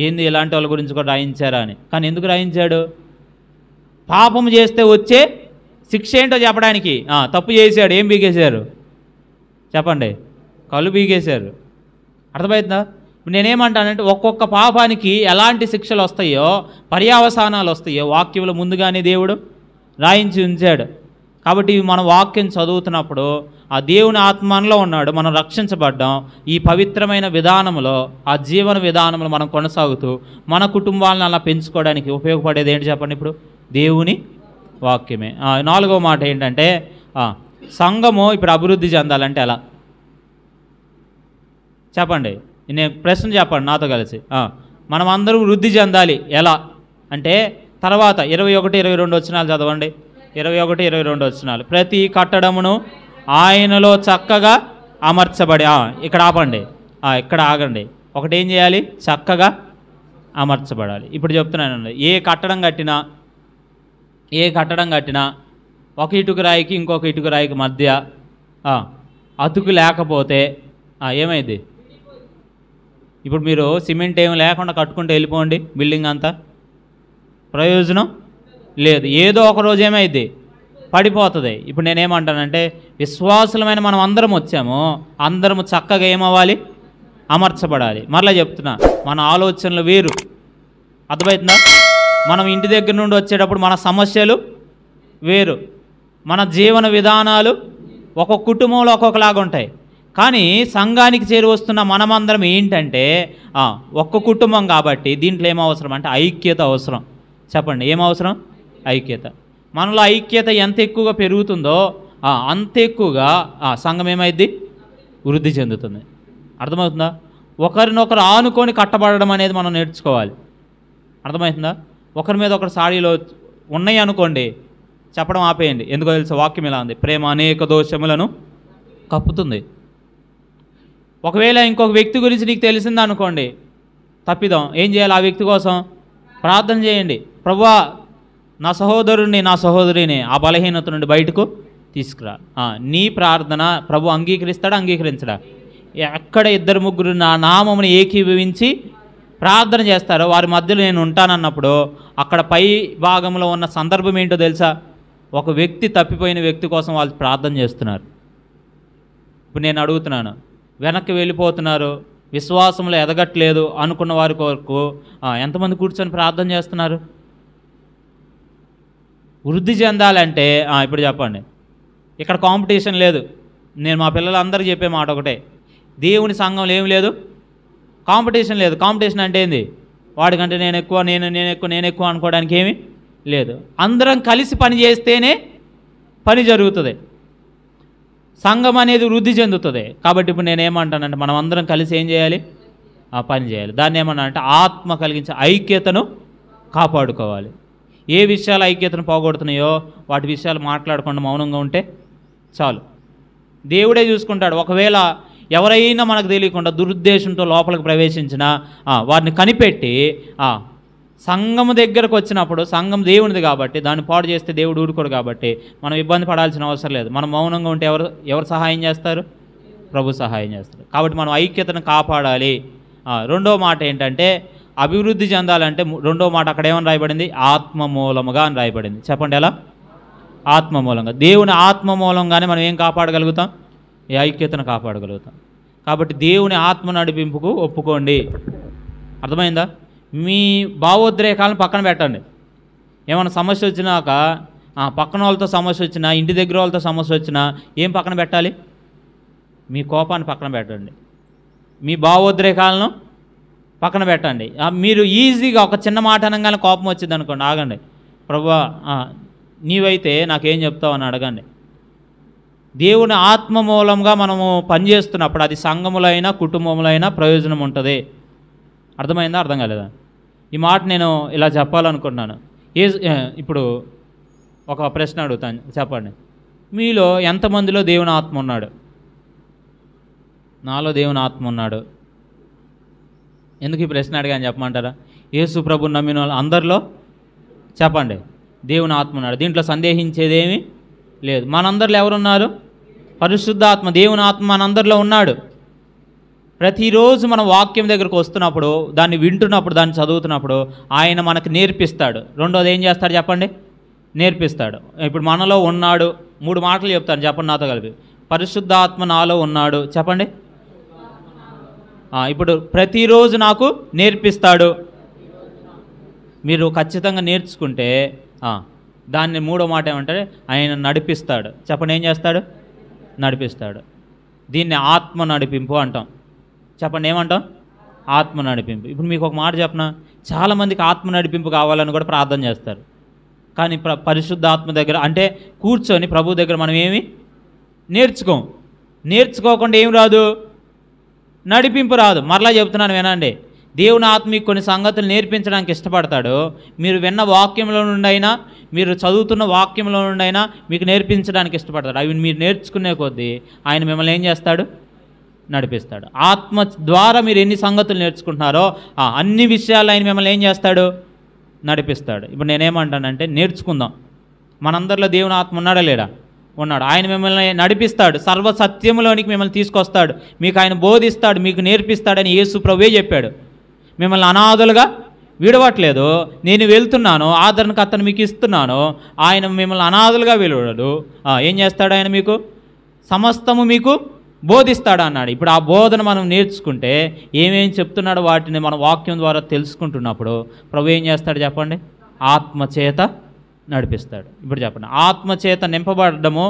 ఏంది ఇలాంటి వాళ్ళ గురించి కూడా రాయించారా అని. కానీ ఎందుకు రాయించాడు? పాపం చేస్తే వచ్చే శిక్ష ఏంటో చెప్పడానికి. తప్పు చేశాడు, ఏం బీగేశారు చెప్పండి? కళ్ళు బీగేశారు. అర్థమవుతుందా? ఇప్పుడు నేనేమంటానంటే, ఒక్కొక్క పాపానికి ఎలాంటి శిక్షలు వస్తాయో, పర్యావసానాలు వస్తాయో వాక్యంలో ముందుగానే దేవుడు రాయించి ఉంచాడు. కాబట్టి మనం వాక్యం చదువుతున్నప్పుడు ఆ దేవుని ఆత్మలో ఉన్నాడు, మనం రక్షించబడ్డాం. ఈ పవిత్రమైన విధానంలో, ఆ జీవన విధానంలో మనం కొనసాగుతూ మన కుటుంబాలను అలా పెంచుకోవడానికి ఉపయోగపడేది ఏంటి చెప్పండి? ఇప్పుడు దేవుని వాక్యమే. 4వ మాట ఏంటంటే, సంఘము ఇప్పుడు అభివృద్ధి చెందాలంటే ఎలా చెప్పండి? నేను ప్రశ్న చెప్పండి నాతో కలిసి. మనం అందరూ వృద్ధి చెందాలి ఎలా అంటే, తర్వాత 21-22 వచనాలు చదవండి. 21-22 వచనాలు. ప్రతి కట్టడమును ఆయనలో చక్కగా అమర్చబడి. ఇక్కడ ఆపండి, ఇక్కడ ఆగండి. ఒకటి ఏం చేయాలి? చక్కగా అమర్చబడాలి. ఇప్పుడు చెప్తున్నానండి, ఏ కట్టడం కట్టినా ఒక ఇటుక రాయికి ఇంకొక ఇటుక రాయికి మధ్య అతుకు లేకపోతే ఏమైంది? ఇప్పుడు మీరు సిమెంట్ ఏమి లేకుండా కట్టుకుంటూ వెళ్ళిపోండి, బిల్డింగ్ అంతా ప్రయోజనం లేదు. ఏదో ఒక రోజు ఏమైంది? పడిపోతుంది. ఇప్పుడు నేనేమంటానంటే, విశ్వాసులమైన మనం అందరం వచ్చాము, అందరము చక్కగా ఏమవ్వాలి? అమర్చబడాలి. మరలా చెప్తున్నా, మన ఆలోచనలు వేరు, అర్థమవుతుందా? మనం ఇంటి దగ్గర నుండి వచ్చేటప్పుడు మన సమస్యలు వేరు, మన జీవన విధానాలు ఒక్కొక్క కుటుంబంలో ఒక్కొక్కలాగా ఉంటాయి. కానీ సంఘానికి చేరి వస్తున్న మనమందరం ఏంటంటే ఒక్క కుటుంబం కాబట్టి దీంట్లో ఏమవసరం అంటే ఐక్యత అవసరం. చెప్పండి, ఏమవసరం? ఐక్యత. మనలో ఐక్యత ఎంత ఎక్కువగా పెరుగుతుందో అంత ఎక్కువగా సంఘం ఏమైద్ది? వృద్ధి చెందుతుంది. అర్థమవుతుందా? ఒకరినొకరు ఆనుకొని కట్టబడడం అనేది మనం నేర్చుకోవాలి. అర్థమవుతుందా? ఒకరి మీద ఒకరు సాడీలో ఉన్నాయి అనుకోండి, చెప్పడం ఆపేయండి. ఎందుకో తెలుసు, వాక్యం ఇలా ఉంది, ప్రేమ అనేక దోషములను కప్పుతుంది. ఒకవేళ ఇంకొక వ్యక్తి గురించి నీకు తెలిసింది అనుకోండి, తప్పిదాం, ఏం చేయాలి? ఆ వ్యక్తి కోసం ప్రార్థన చేయండి. ప్రభువా, నా సహోదరుని నా సహోదరిని ఆ బలహీనత నుండి బయటకు తీసుకురా. నీ ప్రార్థన ప్రభు అంగీకరిస్తాడా? అంగీకరించడా? ఎక్కడ ఇద్దరు ముగ్గురు నా నామమును ఏకీభవించి ప్రార్థన చేస్తారో వారి మధ్యలో నేను ఉంటానన్నప్పుడు అక్కడ పై భాగంలో ఉన్న సందర్భం ఏంటో తెలుసా? ఒక వ్యక్తి, తప్పిపోయిన వ్యక్తి కోసం వాళ్ళు ప్రార్థన చేస్తున్నారు. ఇప్పుడు నేను అడుగుతున్నాను, వెనక్కి వెళ్ళిపోతున్నారు, విశ్వాసంలో ఎదగట్లేదు అనుకున్న వారి కొరకు ఎంతమంది కూర్చొని ప్రార్థన చేస్తున్నారు? వృద్ధి చెందాలంటే ఇప్పుడు చెప్పండి, ఇక్కడ కాంపిటీషన్ లేదు. నేను మా పిల్లలందరికీ చెప్పే మాట ఒకటే, దేవుని సంఘంలో ఏమి లేదు, కాంపిటీషన్ లేదు. కాంపిటీషన్ అంటే ఏంది? వాడికంటే నేను ఎక్కువ అనుకోవడానికి ఏమీ లేదు. అందరం కలిసి పని చేస్తేనే పని జరుగుతుంది, సంఘం అనేది వృద్ధి చెందుతుంది. కాబట్టి ఇప్పుడు నేనేమంటానంటే, మనం అందరం కలిసి ఏం చేయాలి? పని చేయాలి. దాన్ని ఏమన్నా అంటే ఆత్మ కలిగించే ఐక్యతను కాపాడుకోవాలి. ఏ విషయాలు ఐక్యతను పోగొడుతున్నాయో వాటి విషయాలు మాట్లాడకుండా మౌనంగా ఉంటే చాలు, దేవుడే చూసుకుంటాడు. ఒకవేళ ఎవరైనా మనకు తెలియకుండా దురుద్దేశంతో లోపలికి ప్రవేశించినా వారిని కనిపెట్టి సంఘము దగ్గరకు వచ్చినప్పుడు, సంఘం దేవునిది కాబట్టి దాన్ని పాడు చేస్తే దేవుడు ఊరుకోడు కాబట్టి మనం ఇబ్బంది పడాల్సిన అవసరం లేదు. మనం మౌనంగా ఉంటే ఎవరు సహాయం చేస్తారు? ప్రభు సహాయం చేస్తారు. కాబట్టి మనం ఐక్యతను కాపాడాలి. రెండో మాట ఏంటంటే, అభివృద్ధి చెందాలంటే రెండో మాట అక్కడ ఏమని రాయబడింది? ఆత్మ మూలముగా అని రాయబడింది. చెప్పండి, ఎలా? ఆత్మ మూలంగా. దేవుని ఆత్మ మూలంగానే మనం ఏం కాపాడగలుగుతాం? ఈ ఐక్యతను కాపాడగలుగుతాం. కాబట్టి దేవుని ఆత్మ నడిపింపుకు ఒప్పుకోండి. అర్థమైందా? మీ భావోద్రేకాలను పక్కన పెట్టండి. ఏమైనా సమస్య వచ్చినాక పక్కన వాళ్ళతో సమస్య వచ్చినా, ఇంటి దగ్గర వాళ్ళతో సమస్య వచ్చినా ఏం పక్కన పెట్టాలి? మీ కోపాన్ని పక్కన పెట్టండి, మీ భావోద్రేకాలను పక్కన పెట్టండి. మీరు ఈజీగా ఒక చిన్న మాట అనగానే కోపం వచ్చింది అనుకోండి, ఆగండి, ప్రభువా నీవైతే నాకేం చెప్తావు అని అడగండి. దేవుని ఆత్మ మూలంగా మనము పనిచేస్తున్నప్పుడు అది సంఘములో అయినా కుటుంబంలో అయినా ప్రయోజనం ఉంటుంది. అర్థమైందా? అర్థం కాలేదా? ఈ మాట నేను ఇలా చెప్పాలనుకుంటున్నాను. ఇప్పుడు ఒక ప్రశ్న అడుగుతాను, చెప్పండి, మీలో ఎంతమందిలో దేవుని ఆత్మ ఉన్నాడు? నాలో దేవుని ఆత్మ ఉన్నాడు. ఎందుకు ఈ ప్రశ్న అడిగాని చెప్పమంటారా? యేసు ప్రభు నమ్మిన వాళ్ళు అందరిలో చెప్పండి దేవుని ఆత్మ ఉన్నాడు. దీంట్లో సందేహించేదేమీ లేదు. మనందరిలో ఎవరున్నారు? పరిశుద్ధాత్మ, దేవుని ఆత్మ మనందరిలో ఉన్నాడు. ప్రతిరోజు మనం వాక్యం దగ్గరకు వస్తున్నప్పుడు, దాన్ని వింటున్నప్పుడు, దాన్ని చదువుతున్నప్పుడు ఆయన మనకు నేర్పిస్తాడు. రెండోది ఏం చేస్తాడు చెప్పండి? నేర్పిస్తాడు. ఇప్పుడు మనలో ఉన్నాడు, 3 మాటలు చెప్తాను, చెప్పండి నాతో కలిపి. పరిశుద్ధాత్మ నాలో ఉన్నాడు, చెప్పండి. ఇప్పుడు ప్రతిరోజు నాకు నేర్పిస్తాడు. మీరు ఖచ్చితంగా నేర్చుకుంటే దాన్ని 3వ మాట ఏమంటారు? ఆయన నడిపిస్తాడు. చెప్పండి, ఏం చేస్తాడు? నడిపిస్తాడు. దీన్ని ఆత్మ నడిపింపు అంటాం. చెప్పండి, ఏమంటాం? ఆత్మ నడిపింపు. ఇప్పుడు మీకు ఒక మాట చెప్పనా, చాలామందికి ఆత్మ నడిపింపు కావాలని కూడా ప్రార్థన చేస్తారు. కానీ పరిశుద్ధాత్మ దగ్గర అంటే కూర్చొని ప్రభు దగ్గర మనం ఏమి నేర్చుకోకుండా ఏం రాదు? నడిపింపు రాదు. మరలా చెప్తున్నాను వినండి, దేవుని ఆత్మ మీకు కొన్ని సంగతులు నేర్పించడానికి ఇష్టపడతాడు. మీరు విన్న వాక్యంలో నుండి అయినా, మీరు చదువుతున్న వాక్యంలో నుండి అయినా మీకు నేర్పించడానికి ఇష్టపడతాడు. అవి మీరు నేర్చుకునే కొద్దీ ఆయన మిమ్మల్ని ఏం చేస్తాడు? నడిపిస్తాడు. ఆత్మ ద్వారా మీరు ఎన్ని సంగతులు నేర్చుకుంటున్నారో అన్ని విషయాలు ఆయన మిమ్మల్ని ఏం చేస్తాడు? నడిపిస్తాడు. ఇప్పుడు నేనేమంటానంటే నేర్చుకుందాం. మనందరిలో దేవుని ఆత్మ ఉన్నాడా లేడా? ఉన్నాడు. ఆయన మిమ్మల్ని నడిపిస్తాడు, సర్వ సత్యంలోనికి మిమ్మల్ని తీసుకొస్తాడు, మీకు ఆయన బోధిస్తాడు, మీకు నేర్పిస్తాడని యేసు ప్రభువే చెప్పాడు. మిమ్మల్ని అనాథలుగా విడవట్లేదు. నేను వెళ్తున్నాను, ఆదరణకర్తను మీకు ఇస్తున్నాను. ఆయన మిమ్మల్ని అనాథలుగా విడవడు. ఏం చేస్తాడు? ఆయన మీకు సమస్తము మీకు బోధిస్తాడు అన్నాడు. ఇప్పుడు ఆ బోధన మనం నేర్చుకుంటే ఏమేం చెప్తున్నాడో వాటిని మన వాక్యం ద్వారా తెలుసుకుంటున్నప్పుడు ప్రభు ఏం చేస్తాడు చెప్పండి? ఆత్మచేత నడిపిస్తాడు. ఇప్పుడు చెప్పండి, ఆత్మచేత నింపబడము,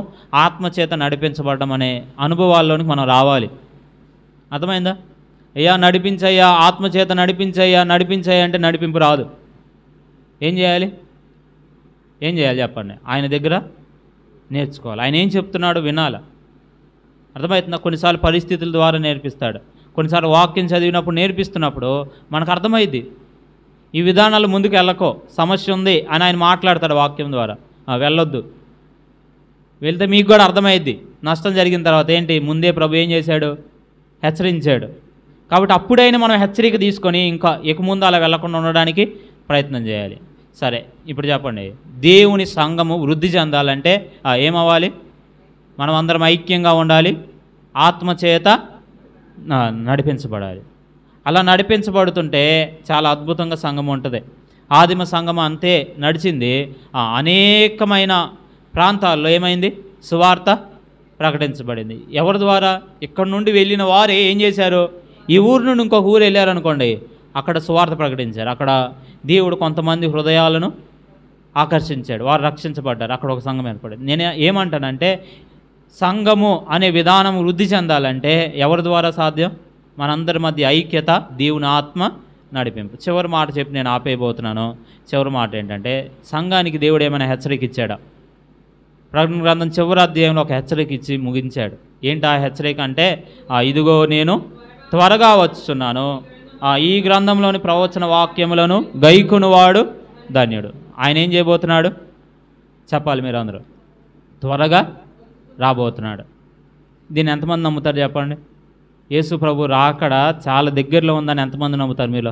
ఆత్మచేత నడిపించబడడం అనే అనుభవాల్లోనికి మనం రావాలి. అర్థమైందా? అయ్యా నడిపించయ్యా, ఆత్మచేత నడిపించయ్యా, నడిపించయ్యా అంటే నడిపింపు రాదు. ఏం చేయాలి? ఏం చేయాలి చెప్పండి? ఆయన దగ్గర నేర్చుకోవాలి. ఆయన ఏం చెప్తున్నాడో వినాలి. అర్థమవుతుందా? కొన్నిసార్లు పరిస్థితుల ద్వారా నేర్పిస్తాడు, కొన్నిసార్లు వాక్యం చదివినప్పుడు నేర్పిస్తున్నప్పుడు మనకు అర్థమైద్ది. ఈ విధానాలు ముందుకు వెళ్ళకో, సమస్య ఉంది అని ఆయన మాట్లాడతాడు వాక్యం ద్వారా. వెళ్ళొద్దు, వెళ్తే మీకు కూడా అర్థమైద్ది. నష్టం జరిగిన తర్వాత ఏంటి? ముందే ప్రభు ఏం చేశాడు? హెచ్చరించాడు. కాబట్టి అప్పుడైనా మనం హెచ్చరిక తీసుకొని ఇంకా ఇక ముందు అలా వెళ్లకుండా ఉండడానికి ప్రయత్నం చేయాలి. సరే, ఇప్పుడు చెప్పండి, దేవుని సంఘము వృద్ధి చెందాలంటే ఏమవ్వాలి? మనం అందరం ఐక్యంగా ఉండాలి, ఆత్మచేత నడిపించబడాలి. అలా నడిపించబడుతుంటే చాలా అద్భుతంగా సంఘం ఉంటుంది. ఆదిమ సంఘం అంతే నడిచింది. అనేకమైన ప్రాంతాల్లో ఏమైంది? సువార్త ప్రకటించబడింది. ఎవరి ద్వారా? ఇక్కడ నుండి వెళ్ళిన వారే ఏం చేశారు? ఈ ఊరు నుండి ఇంకొక ఊరు వెళ్ళారనుకోండి, అక్కడ సువార్త ప్రకటించారు. అక్కడ దేవుడు కొంతమంది హృదయాలను ఆకర్షించాడు, వారు రక్షించబడ్డారు. అక్కడ ఒక సంఘం ఏర్పడింది. నేను ఏమంటానంటే సంఘము అనే విధానం వృద్ధి చెందాలంటే ఎవరి ద్వారా సాధ్యం? మనందరి మధ్య ఐక్యత, దేవుని ఆత్మ నడిపింపు. చివరి మాట చెప్పి నేను ఆపేయబోతున్నాను. చివరి మాట ఏంటంటే, సంఘానికి దేవుడు ఏమైనా హెచ్చరిక ఇచ్చాడా? ప్రకటన గ్రంథం చివరి అధ్యాయంలో ఒక హెచ్చరిక ఇచ్చి ముగించాడు. ఏంటి ఆ హెచ్చరిక అంటే, ఇదిగో నేను త్వరగా వచ్చుచున్నాను, ఈ గ్రంథంలోని ప్రవచన వాక్యములను గైకొనువాడు ధన్యుడు. ఆయన ఏం చేయబోతున్నాడు చెప్పాలి మీరు అందరూ? త్వరగా రాబోతున్నాడు. దీన్ని ఎంతమంది నమ్ముతారు చెప్పండి? యేసు ప్రభు రాకడ చాలా దగ్గరలో ఉందని ఎంతమంది నమ్ముతారు మీలో?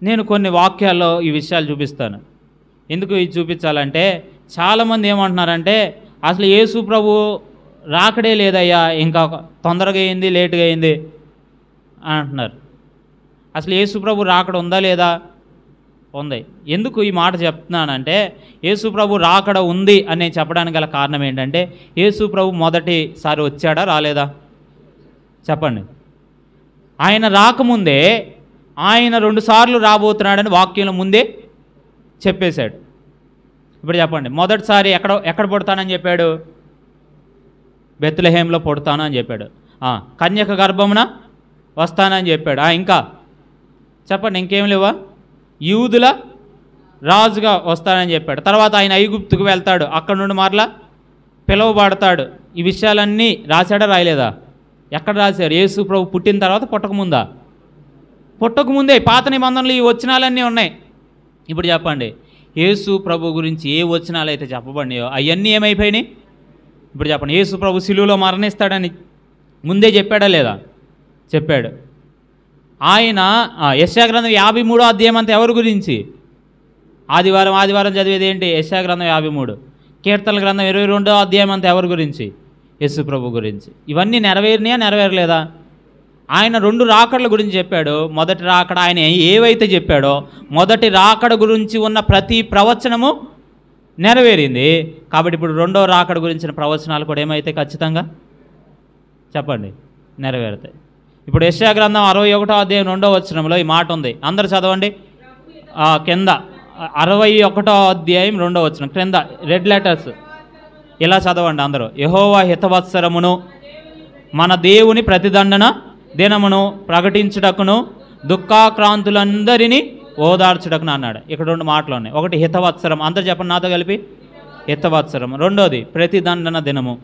నేను కొన్ని వాక్యాల్లో ఈ విషయాలు చూపిస్తాను. ఎందుకు ఇది చూపించాలంటే చాలామంది ఏమంటున్నారంటే అసలు యేసు ప్రభు రాకడే లేదయ్యా, ఇంకా తొందరగా అయింది, లేటుగా అయింది అని అంటున్నారు. అసలు యేసు ప్రభు రాకడ ఉందా లేదా? ఉంది. ఎందుకు ఈ మాట చెప్తున్నానంటే, యేసు ప్రభు రాకడ ఉంది అని నేను చెప్పడానికి గల కారణం ఏంటంటే, యేసు ప్రభు మొదటిసారి వచ్చాడా రాలేదా చెప్పండి? ఆయన రాకముందే ఆయన 2 సార్లు రాబోతున్నాడని వాక్యంలో ముందే చెప్పేశాడు. ఇప్పుడు చెప్పండి, మొదటిసారి ఎక్కడ పుడతానని చెప్పాడు? బెత్లెహేంలో పుడతాను అని చెప్పాడు. కన్యక గర్భమున వస్తానని చెప్పాడు. ఇంకా చెప్పండి, ఇంకేం లేవా? యూదుల రాజుగా వస్తానని చెప్పాడు. తర్వాత ఆయన ఐగుప్తుకు వెళ్తాడు, అక్కడ నుండి మరలా పిలువబడతాడు. ఈ విషయాలన్నీ రాశాడా రాయలేదా? ఎక్కడ రాశారు? యేసు ప్రభు పుట్టిన తర్వాత పుట్టకముందా? పుట్టకముందే. పాత నిబంధనలు ఈ వచనాలన్నీ ఉన్నాయి. ఇప్పుడు చెప్పండి, యేసు ప్రభు గురించి ఏ వచనాలు అయితే చెప్పబడినాయో అవన్నీ ఏమైపోయినాయి? ఇప్పుడు చెప్పండి, యేసు ప్రభు శిలువలో మరణిస్తాడని ముందే చెప్పాడా లేదా? చెప్పాడు. ఆయన యెషయా గ్రంథం 53వ అధ్యాయం అంతా ఎవరి గురించి? ఆదివారం చదివేది ఏంటి? యెషయా గ్రంథం 53. కీర్తనల గ్రంథం 22వ అధ్యాయం అంతా ఎవరి గురించి? యేసు ప్రభు గురించి. ఇవన్నీ నెరవేరినాయా నెరవేరలేదా? ఆయన 2 రాకడల గురించి చెప్పాడు. మొదటి రాకడ ఆయన ఏవైతే చెప్పాడో మొదటి రాకడ గురించి ఉన్న ప్రతి ప్రవచనము నెరవేరింది. కాబట్టి ఇప్పుడు 2వ రాకడ గురించిన ప్రవచనాలు కూడా ఏమైతే ఖచ్చితంగా చెప్పండి నెరవేరుతాయి. ఇప్పుడు యెషయా గ్రంథం 61వ అధ్యాయం 2వ వచనంలో ఈ మాట ఉంది. అందరు చదవండి. కింద 61వ అధ్యాయం 2వ వచనం క్రింద రెడ్ లెటర్స్ ఇలా చదవండి అందరూ. యెహోవా హితవత్సరమును మన దేవుని ప్రతిదండన దినమును ప్రకటించుటకును దుఃఖాక్రాంతులందరినీ ఓదార్చుటకును అన్నాడు. ఇక్కడ 2 మాటలు ఉన్నాయి. ఒకటి హితవత్సరం, అందరు చెప్పండి నాతో కలిపి, హితవత్సరం. రెండోది ప్రతిదండన దినము.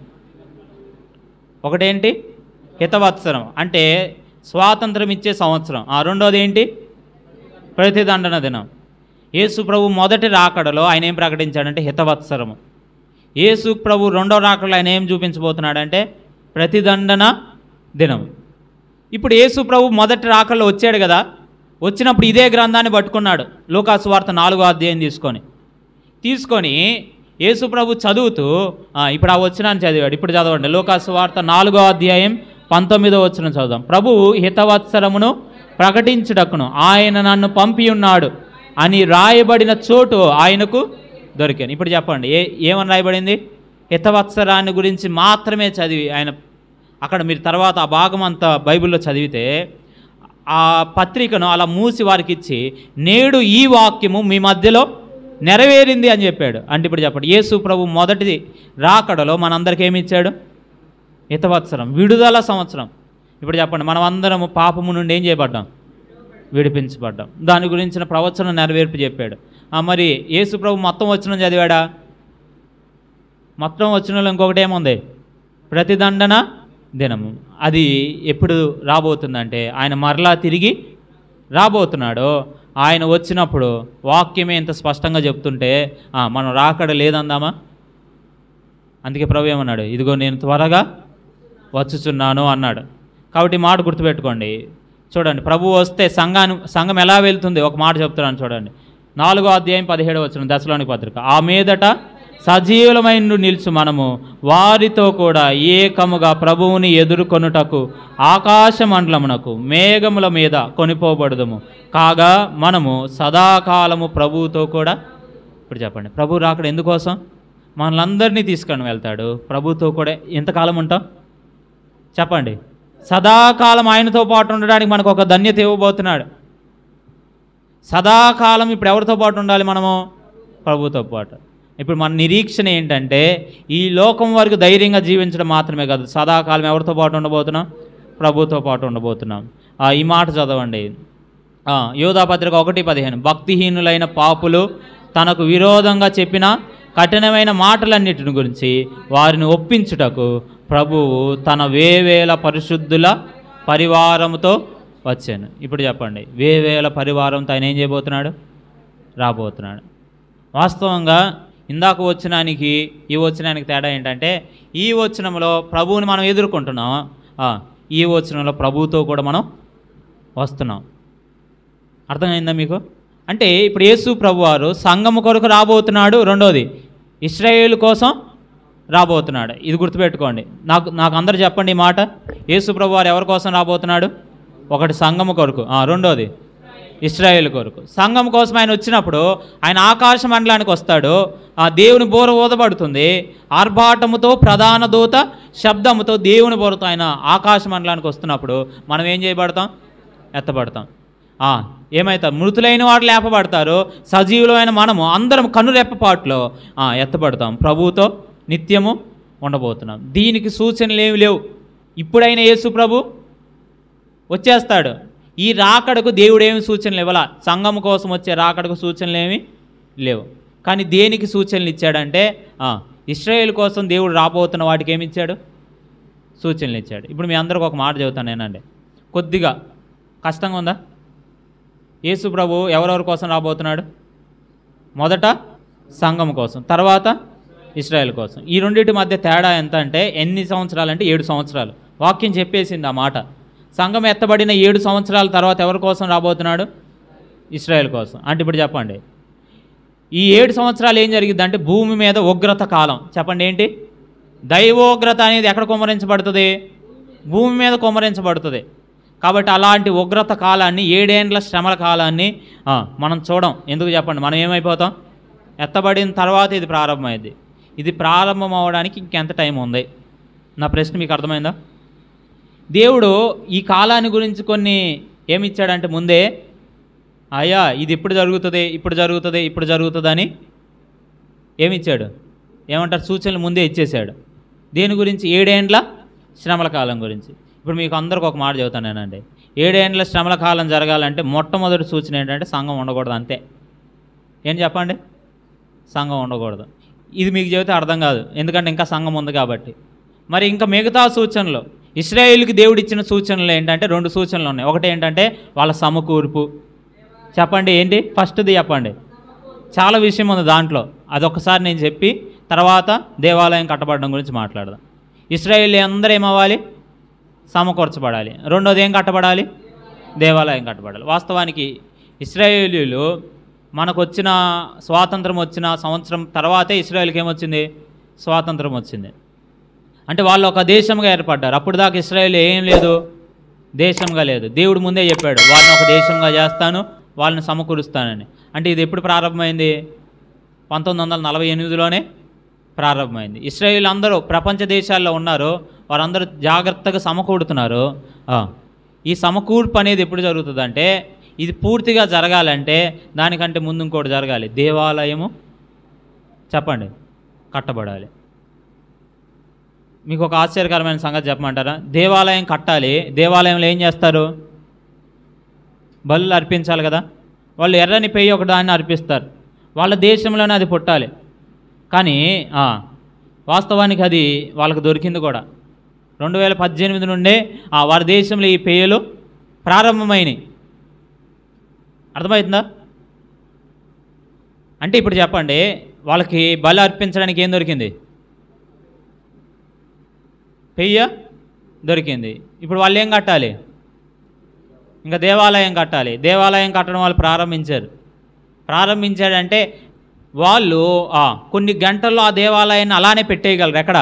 ఒకటేంటి? హితవత్సరం అంటే స్వాతంత్రం ఇచ్చే సంవత్సరం. రెండోది ఏంటి? ప్రతిదండన దినం. యేసు ప్రభు మొదటి రాకడలో ఆయన ఏం ప్రకటించాడంటే హితవత్సరము. యేసు ప్రభు 2వ రాకడలో ఆయన ఏం చూపించబోతున్నాడంటే ప్రతిదండన దినం. ఇప్పుడు యేసు ప్రభు మొదటి రాకల్లో వచ్చాడు కదా, వచ్చినప్పుడు ఇదే గ్రంథాన్ని పట్టుకున్నాడు. లూకాసు వార్త 4వ అధ్యాయం తీసుకొని యేసు ప్రభు చదువుతూ ఇప్పుడు ఆ వచనాన్ని చదివాడు. ఇప్పుడు చదవండి, లూకాసు వార్త 4వ అధ్యాయం 19వ వచనం చదువుదాం. ప్రభువు హితవత్సరమును ప్రకటించుటకును ఆయన నన్ను పంపి ఉన్నాడు అని రాయబడిన చోటు ఆయనకు దొరికాను. ఇప్పుడు చెప్పండి, ఏమని రాయబడింది? హితవత్సరాన్ని గురించి మాత్రమే చదివి ఆయన అక్కడ మీరు తర్వాత ఆ భాగం అంతా బైబిల్లో చదివితే ఆ పత్రికను అలా మూసి వారికి ఇచ్చి నేడు ఈ వాక్యము మీ మధ్యలో నెరవేరింది అని చెప్పాడు. అంటే ఇప్పుడు చెప్పండి, యేసు ప్రభు మొదటి రాకడలో మనందరికీ ఏమి ఇచ్చాడు? హితవత్సరం, విడుదల సంవత్సరం. ఇప్పుడు చెప్పండి, మనం అందరము పాపము నుండి ఏం చేయబడ్డాం? విడిపించబడ్డాం. దాని గురించిన ప్రవచనం నెరవేర్పు చెప్పాడు. మరి యేసు ప్రభు మొత్తం వచనం చదివాడా? మొత్తం వచనంలో ఇంకొకటి ఏముంది? ప్రతిదండన దినము. అది ఎప్పుడు రాబోతుందంటే ఆయన మరలా తిరిగి రాబోతున్నాడు. ఆయన వచ్చినప్పుడు వాక్యమే ఇంత స్పష్టంగా చెప్తుంటే మనం రాకడ లేదందామా? అందుకే ప్రభు ఏమన్నాడు? ఇదిగో నేను త్వరగా వచ్చుచున్నాను అన్నాడు. కాబట్టి మాట గుర్తుపెట్టుకోండి. చూడండి, ప్రభు వస్తే సంఘం ఎలా వెళ్తుంది? ఒక మాట చెప్తున్నాను చూడండి. 4వ అధ్యాయం 17వ వచనం దశలోనిక పత్రిక. ఆ మీదట సజీవులమైన నిలుచు మనము వారితో కూడా ఏకముగా ప్రభువుని ఎదుర్కొనుటకు ఆకాశ మండలమునకు మేఘముల మీద కొనిపోబడదుము. కాగా మనము సదాకాలము ప్రభువుతో కూడా. ఇప్పుడు చెప్పండి, ప్రభు రాకడ ఎందుకోసం? మనలందరినీ తీసుకొని వెళ్తాడు. ప్రభుతో కూడా ఎంతకాలం ఉంటాం చెప్పండి? సదాకాలం ఆయనతో పాటు ఉండడానికి మనకు ఒక ధన్యత ఇవ్వబోతున్నాడు. సదాకాలం ఇప్పుడు ఎవరితో పాటు ఉండాలి మనము? ప్రభుతో పాటు. ఇప్పుడు మన నిరీక్షణ ఏంటంటే ఈ లోకం వరకు ధైర్యంగా జీవించడం మాత్రమే కాదు, సదాకాలం ఎవరితో పాటు ఉండబోతున్నాం? ప్రభుతో పాటు ఉండబోతున్నాం. ఈ మాట చదవండి, యోధాపత్రిక 1:15. భక్తిహీనులైన పాపులు తనకు విరోధంగా చెప్పిన కఠినమైన మాటలన్నిటిని గురించి వారిని ఒప్పించుటకు ప్రభువు తన వేవేల పరిశుద్ధుల పరివారముతో వచ్చాను. ఇప్పుడు చెప్పండి, వేవేల పరివారంతో ఆయన ఏం చేయబోతున్నాడు? రాబోతున్నాడు. వాస్తవంగా ఇందాక వచనానికి ఈ వచనానికి తేడా ఏంటంటే ఈ వచనంలో ప్రభువుని మనం ఎదుర్కొంటున్నాం, ఈ వచనంలో ప్రభువుతో కూడా మనం వస్తున్నాం. అర్థమైందా మీకు? అంటే ఇప్పుడు యేసు ప్రభు వారు సంఘము కొరకు రాబోతున్నాడు. రెండోది ఇశ్రాయేలు కోసం రాబోతున్నాడు. ఇది గుర్తుపెట్టుకోండి. నాకు అందరూ చెప్పండి ఈ మాట. యేసు ప్రభు వారు ఎవరి కోసం రాబోతున్నాడు? ఒకటి సంఘము కొరకు, రెండోది ఇశ్రాయేల్ కొరకు. సంఘం కోసం ఆయన వచ్చినప్పుడు ఆయన ఆకాశ మండలానికి వస్తాడు. దేవుని బోర ఊదబడుతుంది. ఆర్భాటముతో ప్రధాన దూత శబ్దముతో దేవుని బోరతో ఆయన ఆకాశ మండలానికి వస్తున్నప్పుడు మనం ఏం చేయబడతాం? ఎత్తబడతాం. ఏమవుతాం? మృతులైన వాడు లేపబడతారు. సజీవులమైన మనము అందరం కనురెప్పపాటులో ఎత్తబడతాం. ప్రభువుతో నిత్యము ఉండబోతున్నాం. దీనికి సూచనలు ఏమి లేవు. ఇప్పుడైనా యేసు ప్రభు వచ్చేస్తాడు. ఈ రాకడకు దేవుడు ఏమి సూచనలు ఇవ్వాల? సంఘం కోసం వచ్చే రాకడకు సూచనలు ఏమి లేవు. కానీ దేనికి సూచనలు ఇచ్చాడంటే ఇశ్రాయేల్ కోసం దేవుడు రాబోతున్న వాటికి ఏమి ఇచ్చాడు? సూచనలు ఇచ్చాడు. ఇప్పుడు మీ అందరికి ఒక మాట చెబుతాను నేనండి. కొద్దిగా కష్టంగా ఉందా? యేసు ప్రభు ఎవరెవరి కోసం రాబోతున్నాడు? మొదట సంఘం కోసం, తర్వాత ఇశ్రాయేల్ కోసం. ఈ రెండింటి మధ్య తేడా ఎంత అంటే ఎన్ని సంవత్సరాలు అంటే 7 సంవత్సరాలు. వాక్యం చెప్పేసింది ఆ మాట. సంఘం ఎత్తబడిన 7 సంవత్సరాల తర్వాత ఎవరి కోసం రాబోతున్నాడు? ఇశ్రాయేల్ కోసం. అంటే ఇప్పుడు చెప్పండి, ఈ 7 సంవత్సరాలు ఏం జరిగింది అంటే భూమి మీద ఉగ్రత కాలం. చెప్పండి ఏంటి? దైవోగ్రత అనేది ఎక్కడ కుమ్మరించబడుతుంది? భూమి మీద కుమ్మరించబడుతుంది. కాబట్టి అలాంటి ఉగ్రత కాలాన్ని, 7 ఏండ్ల శ్రమల కాలాన్ని మనం చూడం. ఎందుకు చెప్పండి? మనం ఏమైపోతాం? ఎత్తబడిన తర్వాత ఇది ప్రారంభమైంది. ఇది ప్రారంభం అవ్వడానికి ఇంకెంత టైం ఉంది? నా ప్రశ్న మీకు అర్థమైందా? దేవుడు ఈ కాలాన్ని గురించి కొన్ని ఏమిచ్చాడంటే ముందే అయ్యా ఇది ఇప్పుడు జరుగుతుంది, ఇప్పుడు జరుగుతుంది, ఇప్పుడు జరుగుతుందని ఏమిచ్చాడు? ఏమంటారు? సూచనలు ముందే ఇచ్చేశాడు. దేని గురించి? 7 ఏండ్ల శ్రమల కాలం గురించి. ఇప్పుడు మీకు అందరికి ఒక మాట చెబుతాను నేనండి. 7 ఏండ్ల శ్రమల కాలం జరగాలంటే మొట్టమొదటి సూచన ఏంటంటే సంఘం ఉండకూడదు. అంతే. ఏం చెప్పండి? సంఘం ఉండకూడదు. ఇది మీకు చెబితే అర్థం కాదు, ఎందుకంటే ఇంకా సంఘం ఉంది కాబట్టి. మరి ఇంకా మిగతా సూచనలు, ఇశ్రాయేలుకి దేవుడు ఇచ్చిన సూచనలు ఏంటంటే 2 సూచనలు ఉన్నాయి. ఒకటి ఏంటంటే వాళ్ళ సమకూర్పు. చెప్పండి ఏంటి? ఫస్ట్ది చెప్పండి. చాలా విషయం ఉంది దాంట్లో, అదొకసారి నేను చెప్పి తర్వాత దేవాలయం కట్టబడడం గురించి మాట్లాడదాం. ఇశ్రాయేలు అందరూ ఏమవ్వాలి? సమకూర్చబడాలి. రెండోది ఏం కట్టబడాలి? దేవాలయం కట్టబడాలి. వాస్తవానికి ఇశ్రాయేలీలు మనకు వచ్చిన స్వాతంత్రం వచ్చిన సంవత్సరం తర్వాతే ఇశ్రాయేల్కి ఏమొచ్చింది? స్వాతంత్రం వచ్చింది. అంటే వాళ్ళు ఒక దేశంగా ఏర్పడ్డారు. అప్పుడు దాకా ఇశ్రాయేల్ ఏం లేదు, దేశంగా లేదు. దేవుడు ముందే చెప్పాడు, వాళ్ళని ఒక దేశంగా చేస్తాను, వాళ్ళని సమకూరుస్తానని. అంటే ఇది ఎప్పుడు ప్రారంభమైంది? 1948లోనే ప్రారంభమైంది. ఇశ్రాయేల్ అందరూ ప్రపంచ దేశాల్లో ఉన్నారు, వారందరూ జాగ్రత్తగా సమకూడుతున్నారు. ఈ సమకూర్పు అనేది ఎప్పుడు జరుగుతుందంటే, ఇది పూర్తిగా జరగాలంటే దానికంటే ముందు ఇంకోటి జరగాలి. దేవాలయము చెప్పండి కట్టబడాలి. మీకు ఒక ఆశ్చర్యకరమైన సంగతి చెప్పమంటారా? దేవాలయం కట్టాలి, దేవాలయంలో ఏం చేస్తారు? బలులు అర్పించాలి కదా. వాళ్ళు ఎర్రని పెయ్యి ఒక దాన్ని అర్పిస్తారు, వాళ్ళ దేశంలోనే అది పుట్టాలి. కానీ వాస్తవానికి అది వాళ్ళకు దొరికింది కూడా 2018 నుండే వారి దేశంలో ఈ పెయ్యలు ప్రారంభమైనవి. అర్థమవుతుందా? అంటే ఇప్పుడు చెప్పండి, వాళ్ళకి బలి అర్పించడానికి ఏం దొరికింది? పెయ్య దొరికింది. ఇప్పుడు వాళ్ళు ఏం కట్టాలి? ఇంకా దేవాలయం కట్టాలి. దేవాలయం కట్టడం వాళ్ళు ప్రారంభించాడంటే వాళ్ళు కొన్ని గంటల్లో ఆ దేవాలయాన్ని అలానే పెట్టేయగలరు. ఎక్కడ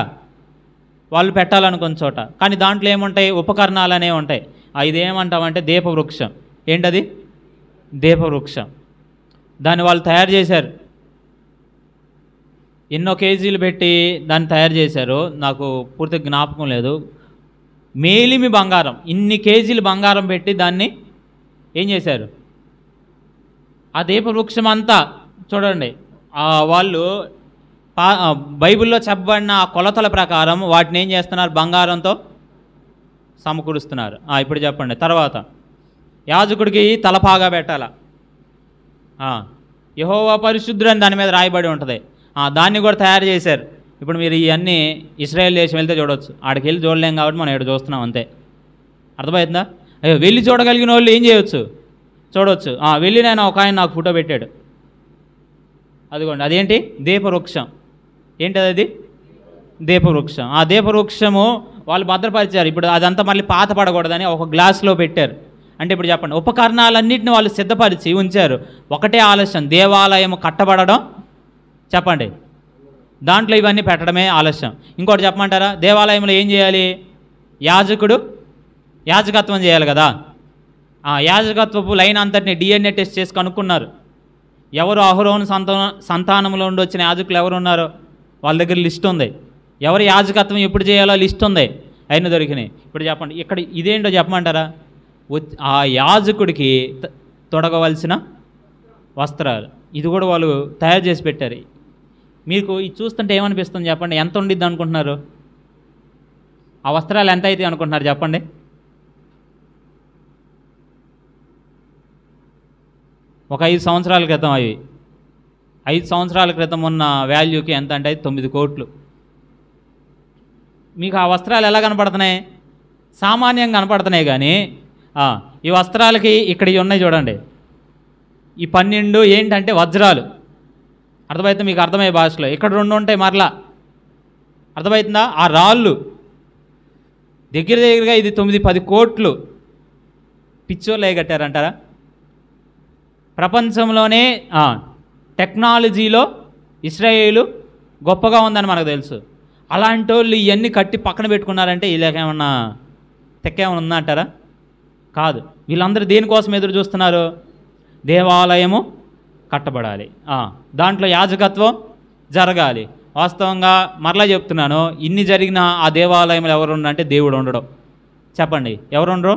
వాళ్ళు పెట్టాలనుకున్న చోట. కానీ దాంట్లో ఏముంటాయి? ఉపకరణాలు అనేవి ఉంటాయి. ఇదేమంటామంటే దీపవృక్షం. ఏంటది? దీపవృక్షం. దాన్ని వాళ్ళు తయారు చేశారు, ఎన్నో కేజీలు పెట్టి దాన్ని తయారు చేశారు. నాకు పూర్తిగా జ్ఞాపకం లేదు. మేలిమి బంగారం, ఇన్ని కేజీలు బంగారం పెట్టి దాన్ని ఏం చేశారు? ఆ దీపవృక్షం అంతా చూడండి, వాళ్ళు బైబిల్లో చెప్పబడిన ఆ కొలతల ప్రకారం వాటిని ఏం చేస్తున్నారు? బంగారంతో సమకూరుస్తున్నారు. ఇప్పుడు చెప్పండి. తర్వాత యాజకుడికి తలపాగా పెట్టాల. యెహోవా పరిశుద్ధుడు అని దాని మీద రాయబడి ఉంటుంది. దాన్ని కూడా తయారు చేశారు. ఇప్పుడు మీరు ఇవన్నీ ఇశ్రాయేల్ దేశం వెళ్తే చూడవచ్చు. ఆడికి వెళ్ళి చూడలేం కాబట్టి మనం ఇక్కడ చూస్తున్నాం అంతే. అర్థమవుతుందా? వెళ్ళి చూడగలిగిన వాళ్ళు ఏం చేయవచ్చు? చూడవచ్చు. వెళ్ళి నేను ఒక ఆయన నాకు ఫోటో పెట్టాడు. అదిగోండి, అదేంటి? దీపవృక్షం. ఏంటది? అది దీపవృక్షం. ఆ దీపవృక్షము వాళ్ళు భద్రపరిచారు. ఇప్పుడు అదంతా మళ్ళీ పాత పడకూడదని ఒక గ్లాసులో పెట్టారు. అంటే ఇప్పుడు చెప్పండి, ఉపకరణాలన్నింటినీ వాళ్ళు సిద్ధపరిచి ఉంచారు. ఒకటే ఆలస్యం, దేవాలయం కట్టబడడం. చెప్పండి, దాంట్లో ఇవన్నీ పెట్టడమే ఆలస్యం. ఇంకోటి చెప్పమంటారా? దేవాలయంలో ఏం చేయాలి? యాజకుడు యాజకత్వం చేయాలి కదా. యాజకత్వపు లైన్ అంతటిని DNA టెస్ట్ చేసి కనుక్కున్నారు. ఎవరు అహరోను సంతానంలో ఉండి వచ్చిన యాజకులు ఎవరు ఉన్నారో వాళ్ళ దగ్గర లిస్ట్ ఉంది. ఎవరు యాజకత్వం ఎప్పుడు చేయాలో లిస్ట్ ఉంది, అయినా దొరికినాయి. ఇప్పుడు చెప్పండి, ఇక్కడ ఇదేంటో చెప్పమంటారా? ఆ యాజకుడికి తొడగవలసిన వస్త్రాలు, ఇది కూడా వాళ్ళు తయారు చేసి పెట్టారు. మీకు ఇది చూస్తుంటే ఏమనిపిస్తుంది చెప్పండి? ఎంత ఉండిద్ది అనుకుంటున్నారు? ఆ వస్త్రాలు ఎంత అయితే అనుకుంటున్నారు చెప్పండి? ఒక 5 సంవత్సరాల క్రితం, 5 సంవత్సరాల క్రితం ఉన్న వాల్యూకి ఎంత అంటే 9 కోట్లు. మీకు ఆ వస్త్రాలు ఎలా కనపడుతున్నాయి? సామాన్యంగా కనపడుతున్నాయి. కానీ ఈ వస్త్రాలకి ఇక్కడ ఇవి ఉన్నాయి చూడండి, ఈ 12 ఏంటంటే వజ్రాలు. అర్థమవుతుంది మీకు? అర్థమయ్యే భాషలో ఇక్కడ 2 ఉంటాయి మరలా. అర్థమవుతుందా? ఆ రాళ్ళు దగ్గరగా ఇది 9-10 కోట్లు. పిచ్చోళ్ళే కట్టారంటారా? ప్రపంచంలోనే టెక్నాలజీలో ఇశ్రాయేలు గొప్పగా ఉందని మనకు తెలుసు. అలాంటి వాళ్ళు ఇవన్నీ కట్టి పక్కన పెట్టుకున్నారంటే వీళ్ళకేమన్నా తెక్కేమన్నా ఉందా అంటారా? కాదు. వీళ్ళందరూ దేనికోసం ఎదురు చూస్తున్నారు? దేవాలయము కట్టబడాలి, దాంట్లో యాజకత్వం జరగాలి. వాస్తవంగా మరలా చెప్తున్నాను, ఇన్ని జరిగిన ఆ దేవాలయంలో ఎవరు అంటే దేవుడు ఉండడం. చెప్పండి, ఎవరు ఉండరు?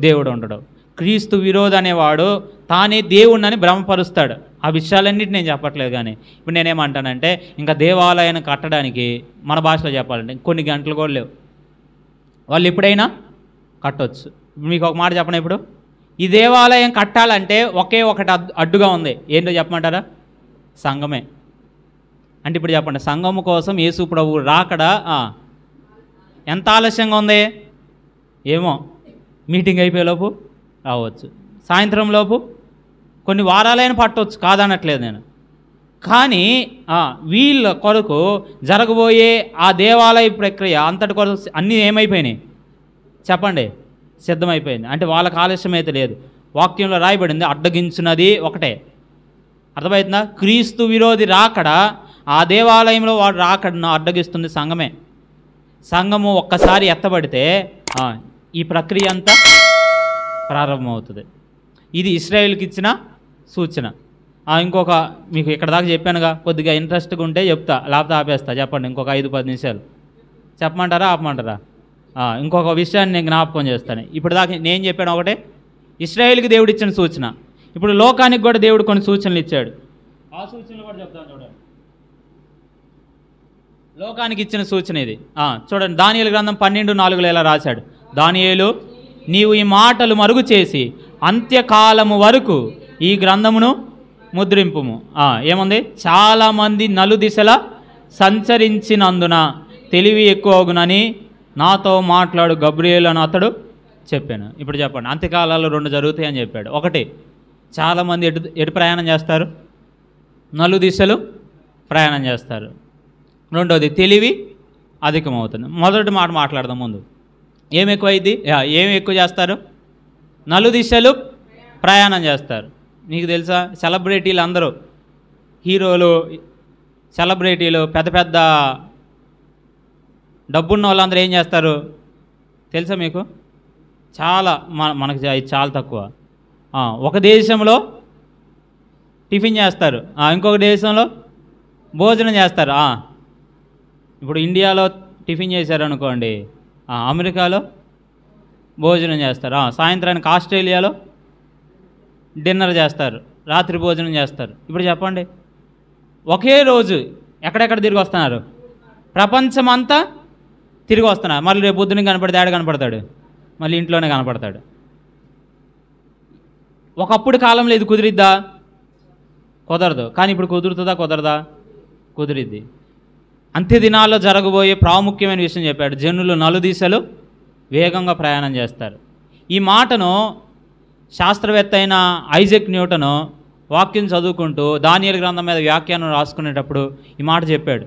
దేవుడు ఉండడం. క్రీస్తు విరోధి అనేవాడు తానే దేవుడిని భ్రమపరుస్తాడు. ఆ విషయాలన్నిటి నేను చెప్పట్లేదు. కానీ ఇప్పుడు నేనేమంటానంటే, ఇంకా దేవాలయాన్ని కట్టడానికి మన భాషలో చెప్పాలంటే కొన్ని గంటలు కూడా లేవు, వాళ్ళు ఎప్పుడైనా కట్టవచ్చు. మీకు ఒక మాట చెప్పండి, ఇప్పుడు ఈ దేవాలయం కట్టాలంటే ఒకే ఒకటి అడ్డుగా ఉంది. ఏంటో చెప్పమంటారా? సంఘమే. అంటే ఇప్పుడు చెప్పండి, సంఘము కోసం యేసు ప్రభువు రాకడా ఎంత ఆలస్యంగా ఉంది? ఏమో, మీటింగ్ అయిపోయేలోపు రావచ్చు, సాయంత్రం లోపు, కొన్ని వారాలైనా పట్టవచ్చు, కాదనట్లేదు నేను. కానీ వీళ్ళ కొరకు జరగబోయే ఆ దేవాలయ ప్రక్రియ అంతటి కొరకు అన్నీ ఏమైపోయినాయి చెప్పండి, సిద్ధమైపోయింది. అంటే వాళ్ళకి ఆలస్యమైతే లేదు. వాక్యంలో రాయబడింది అడ్డగించినది ఒకటే. అర్థమవుతుందా? క్రీస్తు విరోధి రాకడ, ఆ దేవాలయంలో వాడు రాకడను అడ్డగిస్తుంది సంఘమే. సంఘము ఒక్కసారి ఎత్తబడితే ఈ ప్రక్రియ అంతా ప్రారంభమవుతుంది. ఇది ఇశ్రాయేలుకి ఇచ్చిన సూచన. ఇంకొక మీకు ఇక్కడ దాకా చెప్పానుగా, కొద్దిగా ఇంట్రెస్ట్గా ఉంటే చెప్తా, లేకపోతే ఆపేస్తా. చెప్పండి, ఇంకొక 5-10 నిమిషాలు చెప్పమంటారా ఆపమంటారా? ఇంకొక విషయాన్ని నేను జ్ఞాపకం చేస్తాను. ఇప్పుడు దాకా నేను చెప్పాను ఒకటే, ఇశ్రాయేలుకి దేవుడు ఇచ్చిన సూచన. ఇప్పుడు లోకానికి కూడా దేవుడు కొన్ని సూచనలు ఇచ్చాడు. ఆ సూచనలు కూడా చెప్తాను చూడండి. లోకానికి ఇచ్చిన సూచన ఇది. చూడండి, దానియేలు గ్రంథం 12:4 ఇలా రాశాడు. దానియేలు, నీవు ఈ మాటలు మరుగు చేసి అంత్యకాలము వరకు ఈ గ్రంథమును ముద్రింపుము. ఏముంది? చాలామంది నలుదిశల సంచరించినందున తెలివి ఎక్కువగునని నాతో మాట్లాడు గబ్రియేలు అని అతడు చెప్పాను. ఇప్పుడు చెప్పండి, అంత్యకాలాల్లో 2 జరుగుతాయి అని చెప్పాడు. ఒకటి, చాలామంది ఎటు ప్రయాణం చేస్తారు? నలుదిశలు ప్రయాణం చేస్తారు. రెండోది, తెలివి అధికమవుతుంది. మొదటి మాట మాట్లాడదాం ముందు. ఏమి ఎక్కువైంది? ఏమి ఎక్కువ చేస్తారు? నలుదిశలు ప్రయాణం చేస్తారు. మీకు తెలుసా, సెలబ్రిటీలు అందరూ, హీరోలు, సెలబ్రిటీలు, పెద్ద పెద్ద డబ్బున్న వాళ్ళందరూ ఏం చేస్తారు తెలుసా మీకు? చాలా మనకు చాలా తక్కువ. ఒక దేశంలో టిఫిన్ చేస్తారు, ఇంకొక దేశంలో భోజనం చేస్తారు. ఇప్పుడు ఇండియాలో టిఫిన్ చేశారు అనుకోండి, అమెరికాలో భోజనం చేస్తారు. సాయంత్రానికి ఆస్ట్రేలియాలో డిన్నర్ చేస్తారు, రాత్రి భోజనం చేస్తారు. ఇప్పుడు చెప్పండి, ఒకే రోజు ఎక్కడెక్కడ తిరిగి వస్తున్నారు? ప్రపంచమంతా తిరిగి వస్తున్నారు. మళ్ళీ రేపు పొద్దున్న కనపడితే ఆడ కనపడతాడు, మళ్ళీ ఇంట్లోనే కనపడతాడు. ఒకప్పుడు కాలంలో ఇది కుదిరిద్దా? కుదరదు. కానీ ఇప్పుడు కుదురుతుందా? కుదరదా? కుదిరిద్ది. అంత్య దినాల్లో జరగబోయే ప్రాముఖ్యమైన విషయం చెప్పాడు. జనులు నలుదిశలు వేగంగా ప్రయాణం చేస్తారు. ఈ మాటను శాస్త్రవేత్త అయిన ఐజాక్ న్యూటన్ వాక్యం చదువుకుంటూ దానియేలు గ్రంథం మీద వ్యాఖ్యానం రాసుకునేటప్పుడు ఈ మాట చెప్పాడు.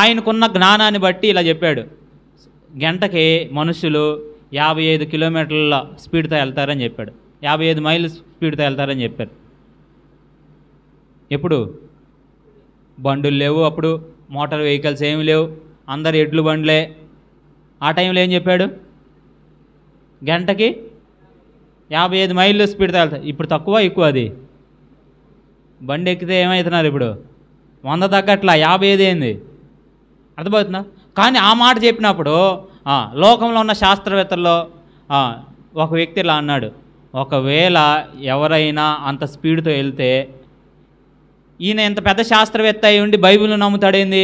ఆయనకున్న జ్ఞానాన్ని బట్టి ఇలా చెప్పాడు. గంటకి మనుషులు 55 కిలోమీటర్ల స్పీడ్తో వెళ్తారని చెప్పాడు. 55 మైళ్ళ స్పీడ్తో వెళ్తారని చెప్పారు. ఎప్పుడు? బండులు లేవు, అప్పుడు మోటార్ వెహికల్స్ ఏమి లేవు, అందరు ఎడ్లు బండ్లే. ఆ టైంలో ఏం చెప్పాడు? గంటకి 55 మైళ్ళు స్పీడ్తో వెళ్తారు. ఇప్పుడు తక్కువ ఎక్కువ? అది బండి ఎక్కితే ఏమవుతున్నారు ఇప్పుడు? 100 తగ్గట్లా, 55 ఏంది? అర్థమవుతుందా? కానీ ఆ మాట చెప్పినప్పుడు లోకంలో ఉన్న శాస్త్రవేత్తల్లో ఒక వ్యక్తి ఇలా అన్నాడు, ఒకవేళ ఎవరైనా అంత స్పీడ్తో వెళ్తే ఈయన ఎంత పెద్ద శాస్త్రవేత్త అయి ఉండి బైబిల్ను నమ్ముతాడేంది?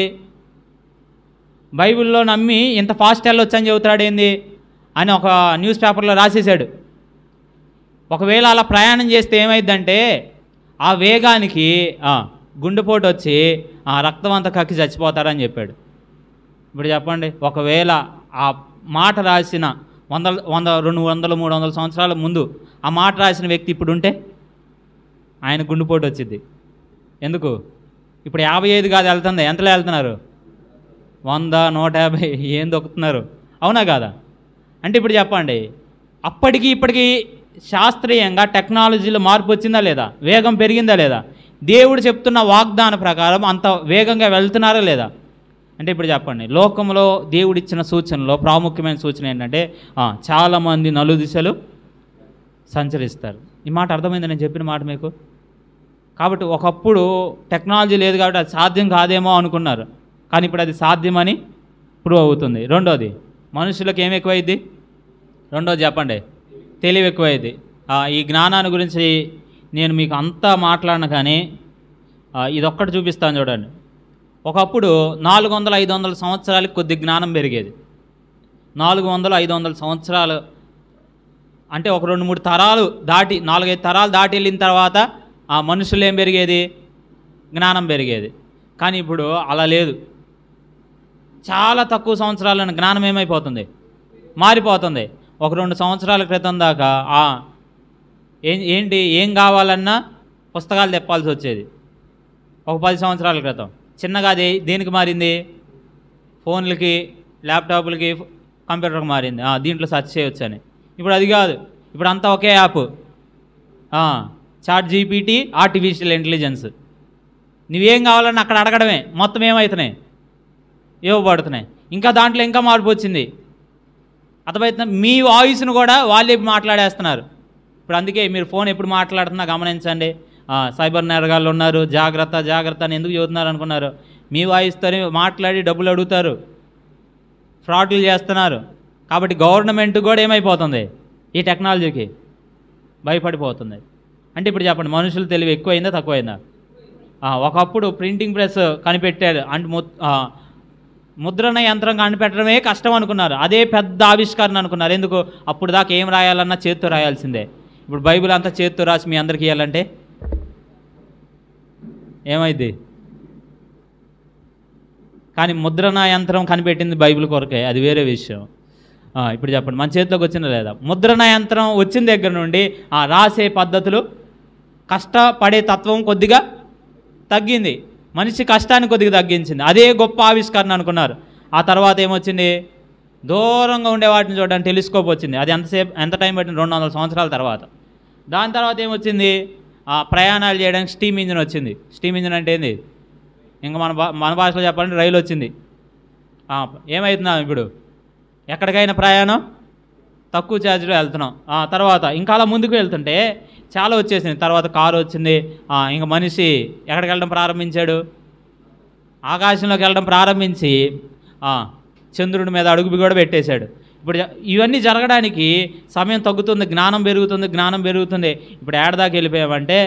బైబిల్లో నమ్మి ఇంత ఫాస్ట్ వెళ్ళొచ్చని చెబుతాడేంది అని ఒక న్యూస్ పేపర్లో రాసేశాడు. ఒకవేళ అలా ప్రయాణం చేస్తే ఏమైందంటే ఆ వేగానికి గుండెపోటు వచ్చి రక్తం అంతా కక్కి చచ్చిపోతారని చెప్పాడు. ఇప్పుడు చెప్పండి, ఒకవేళ ఆ మాట రాసిన 100, 200, 300 సంవత్సరాల ముందు ఆ మాట రాసిన వ్యక్తి ఇప్పుడు ఉంటే ఆయన గుండెపోటు వచ్చింది. ఎందుకు? ఇప్పుడు 55 కాదు వెళ్తుంది. ఎంతలో వెళ్తున్నారు? 100, 150 ఏం దొక్కుతున్నారు? అవునా కాదా? అంటే ఇప్పుడు చెప్పండి, అప్పటికి ఇప్పటికీ శాస్త్రీయంగా టెక్నాలజీలో మార్పు వచ్చిందా లేదా? వేగం పెరిగిందా లేదా? దేవుడు చెప్తున్న వాగ్దాన ప్రకారం అంత వేగంగా వెళ్తున్నారా లేదా? అంటే ఇప్పుడు చెప్పండి, లోకంలో దేవుడిచ్చిన సూచనలో ప్రాముఖ్యమైన సూచన ఏంటంటే చాలామంది నలుదిశలు సంచరిస్తారు. ఈ మాట అర్థమైంది నేను చెప్పిన మాట మీకు? కాబట్టి ఒకప్పుడు టెక్నాలజీ లేదు కాబట్టి అది సాధ్యం కాదేమో అనుకున్నారు, కానీ ఇప్పుడు అది సాధ్యమని ప్రూవ్ అవుతుంది. రెండోది, మనుషులకు ఏమి ఎక్కువైద్ది? రెండోది చెప్పండి, తెలివి ఎక్కువైద్ది. ఈ జ్ఞానాన్ని గురించి నేను మీకు అంతా మాట్లాడను, కానీ ఇదొక్కటి చూపిస్తాను చూడండి. ఒకప్పుడు 400-500 సంవత్సరాలకి కొద్ది జ్ఞానం పెరిగేది. 400-500 సంవత్సరాలు అంటే ఒక 2-3 తరాలు దాటి, 4-5 తరాలు దాటి వెళ్ళిన తర్వాత మనుషులు ఏం పెరిగేది? జ్ఞానం పెరిగేది. కానీ ఇప్పుడు అలా లేదు. చాలా తక్కువ సంవత్సరాలను జ్ఞానం ఏమైపోతుంది? మారిపోతుంది. ఒక 2 సంవత్సరాల క్రితం దాకా ఏం కావాలన్నా పుస్తకాలు తెప్పాల్సి వచ్చేది ఒక 10 సంవత్సరాల క్రితం. చిన్నగా అది దేనికి మారింది? ఫోన్లకి, ల్యాప్టాప్లకి, కంప్యూటర్కి మారింది. దీంట్లో సెర్చ్ చేయొచ్చు అని. ఇప్పుడు అది కాదు, ఇప్పుడు అంతా ఒకే app. Chat GPT, artificial intelligence. నువ్వేం కావాలన్నా అక్కడ అడగడమే, మొత్తం ఏమవుతున్నాయి? ఇవ్వబడుతున్నాయి. ఇంకా దాంట్లో ఇంకా మార్పు వచ్చింది. అర్థమవుతుంది? మీ వాయిస్ను కూడా వాళ్ళే మాట్లాడేస్తున్నారు. ఇప్పుడు అందుకే మీరు ఫోన్ ఎప్పుడు మాట్లాడుతున్నా గమనించండి. సైబర్ నేరగాళ్ళు ఉన్నారు, జాగ్రత్త జాగ్రత్త అని ఎందుకు చెబుతున్నారు అనుకున్నారు? మీ వాయిస్తోనే మాట్లాడి డబ్బులు అడుగుతారు, ఫ్రాడ్లు చేస్తున్నారు. కాబట్టి గవర్నమెంట్ కూడా ఏమైపోతుంది? ఈ టెక్నాలజీకి భయపడిపోతుంది. అంటే ఇప్పుడు చెప్పండి, మనుషులు తెలివి ఎక్కువైందా తక్కువైందా? ఒకప్పుడు ప్రింటింగ్ ప్రెస్ కనిపెట్టారు అంటే ముద్రణ యంత్రం కనిపెట్టడమే కష్టం అనుకున్నారు. అదే పెద్ద ఆవిష్కరణ అనుకున్నారు. ఎందుకు? అప్పుడు దాకా ఏం రాయాలన్నా చేత్తో రాయాల్సిందే. ఇప్పుడు బైబిల్ అంతా చేత్తో రాసి మీ అందరికీ ఇవ్వాలంటే ఏమైంది? కానీ ముద్రణ యంత్రం కనిపెట్టింది బైబిల్ కొరకే, అది వేరే విషయం. ఇప్పుడు చెప్పండి, మన చేతిలోకి వచ్చిందా లేదా? ముద్రణ యంత్రం వచ్చిన దగ్గర నుండి రాసే పద్ధతులు, కష్టపడే తత్వం కొద్దిగా తగ్గింది. మనిషి కష్టాన్ని కొద్దిగా తగ్గించింది. అదే గొప్ప ఆవిష్కరణ అనుకున్నారు. ఆ తర్వాత ఏమొచ్చింది? దూరంగా ఉండే వాటిని చూడడానికి టెలిస్కోప్ వచ్చింది. అది ఎంత టైం పట్టింది? 200 సంవత్సరాల తర్వాత. దాని తర్వాత ఏమొచ్చింది? ప్రయాణాలు చేయడానికి స్టీమ్ ఇంజిన్ వచ్చింది. స్టీమ్ ఇంజిన్ అంటే ఏంది? ఇంకా మన భాషలో చెప్పాలంటే రైలు వచ్చింది. ఏమవుతున్నాం ఇప్పుడు? ఎక్కడికైనా ప్రయాణం తక్కువ ఛార్జ్లో వెళ్తున్నాం. తర్వాత ఇంకా అలా ముందుకు వెళ్తుంటే చాలా వచ్చేసింది. తర్వాత కారు వచ్చింది. ఇంకా మనిషి ఎక్కడికి వెళ్ళడం ప్రారంభించాడు? ఆకాశంలోకి వెళ్ళడం ప్రారంభించి చంద్రుడి మీద అడుగు కూడా పెట్టేశాడు. ఇప్పుడు ఇవన్నీ జరగడానికి సమయం తగ్గుతుంది, జ్ఞానం పెరుగుతుంది. ఇప్పుడు ఏడదాకా వెళ్ళిపోయామంటే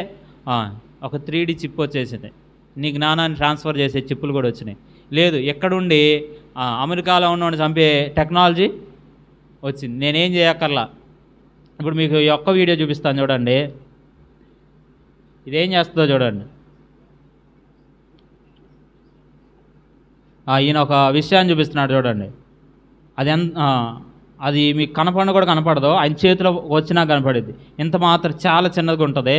ఒక 3D చిప్ వచ్చేసింది. నీ జ్ఞానాన్ని ట్రాన్స్ఫర్ చేసే చిప్పులు కూడా వచ్చినాయి. లేదు, ఎక్కడుండి అమెరికాలో ఉన్నవాడిని చంపే టెక్నాలజీ వచ్చింది. నేనేం చేయక్కర్లా. ఇప్పుడు మీకు ఈ ఒక్క వీడియో చూపిస్తాను చూడండి. ఇదేం చేస్తుందో చూడండి. ఈయన ఒక విషయాన్ని చూపిస్తున్నాడు చూడండి. అది మీకు కనపడిన కూడా కనపడదు, ఆయన చేతిలో వచ్చినా కనపడిద్ది. ఇంత మాత్రం చాలా చిన్నదిగా ఉంటుంది.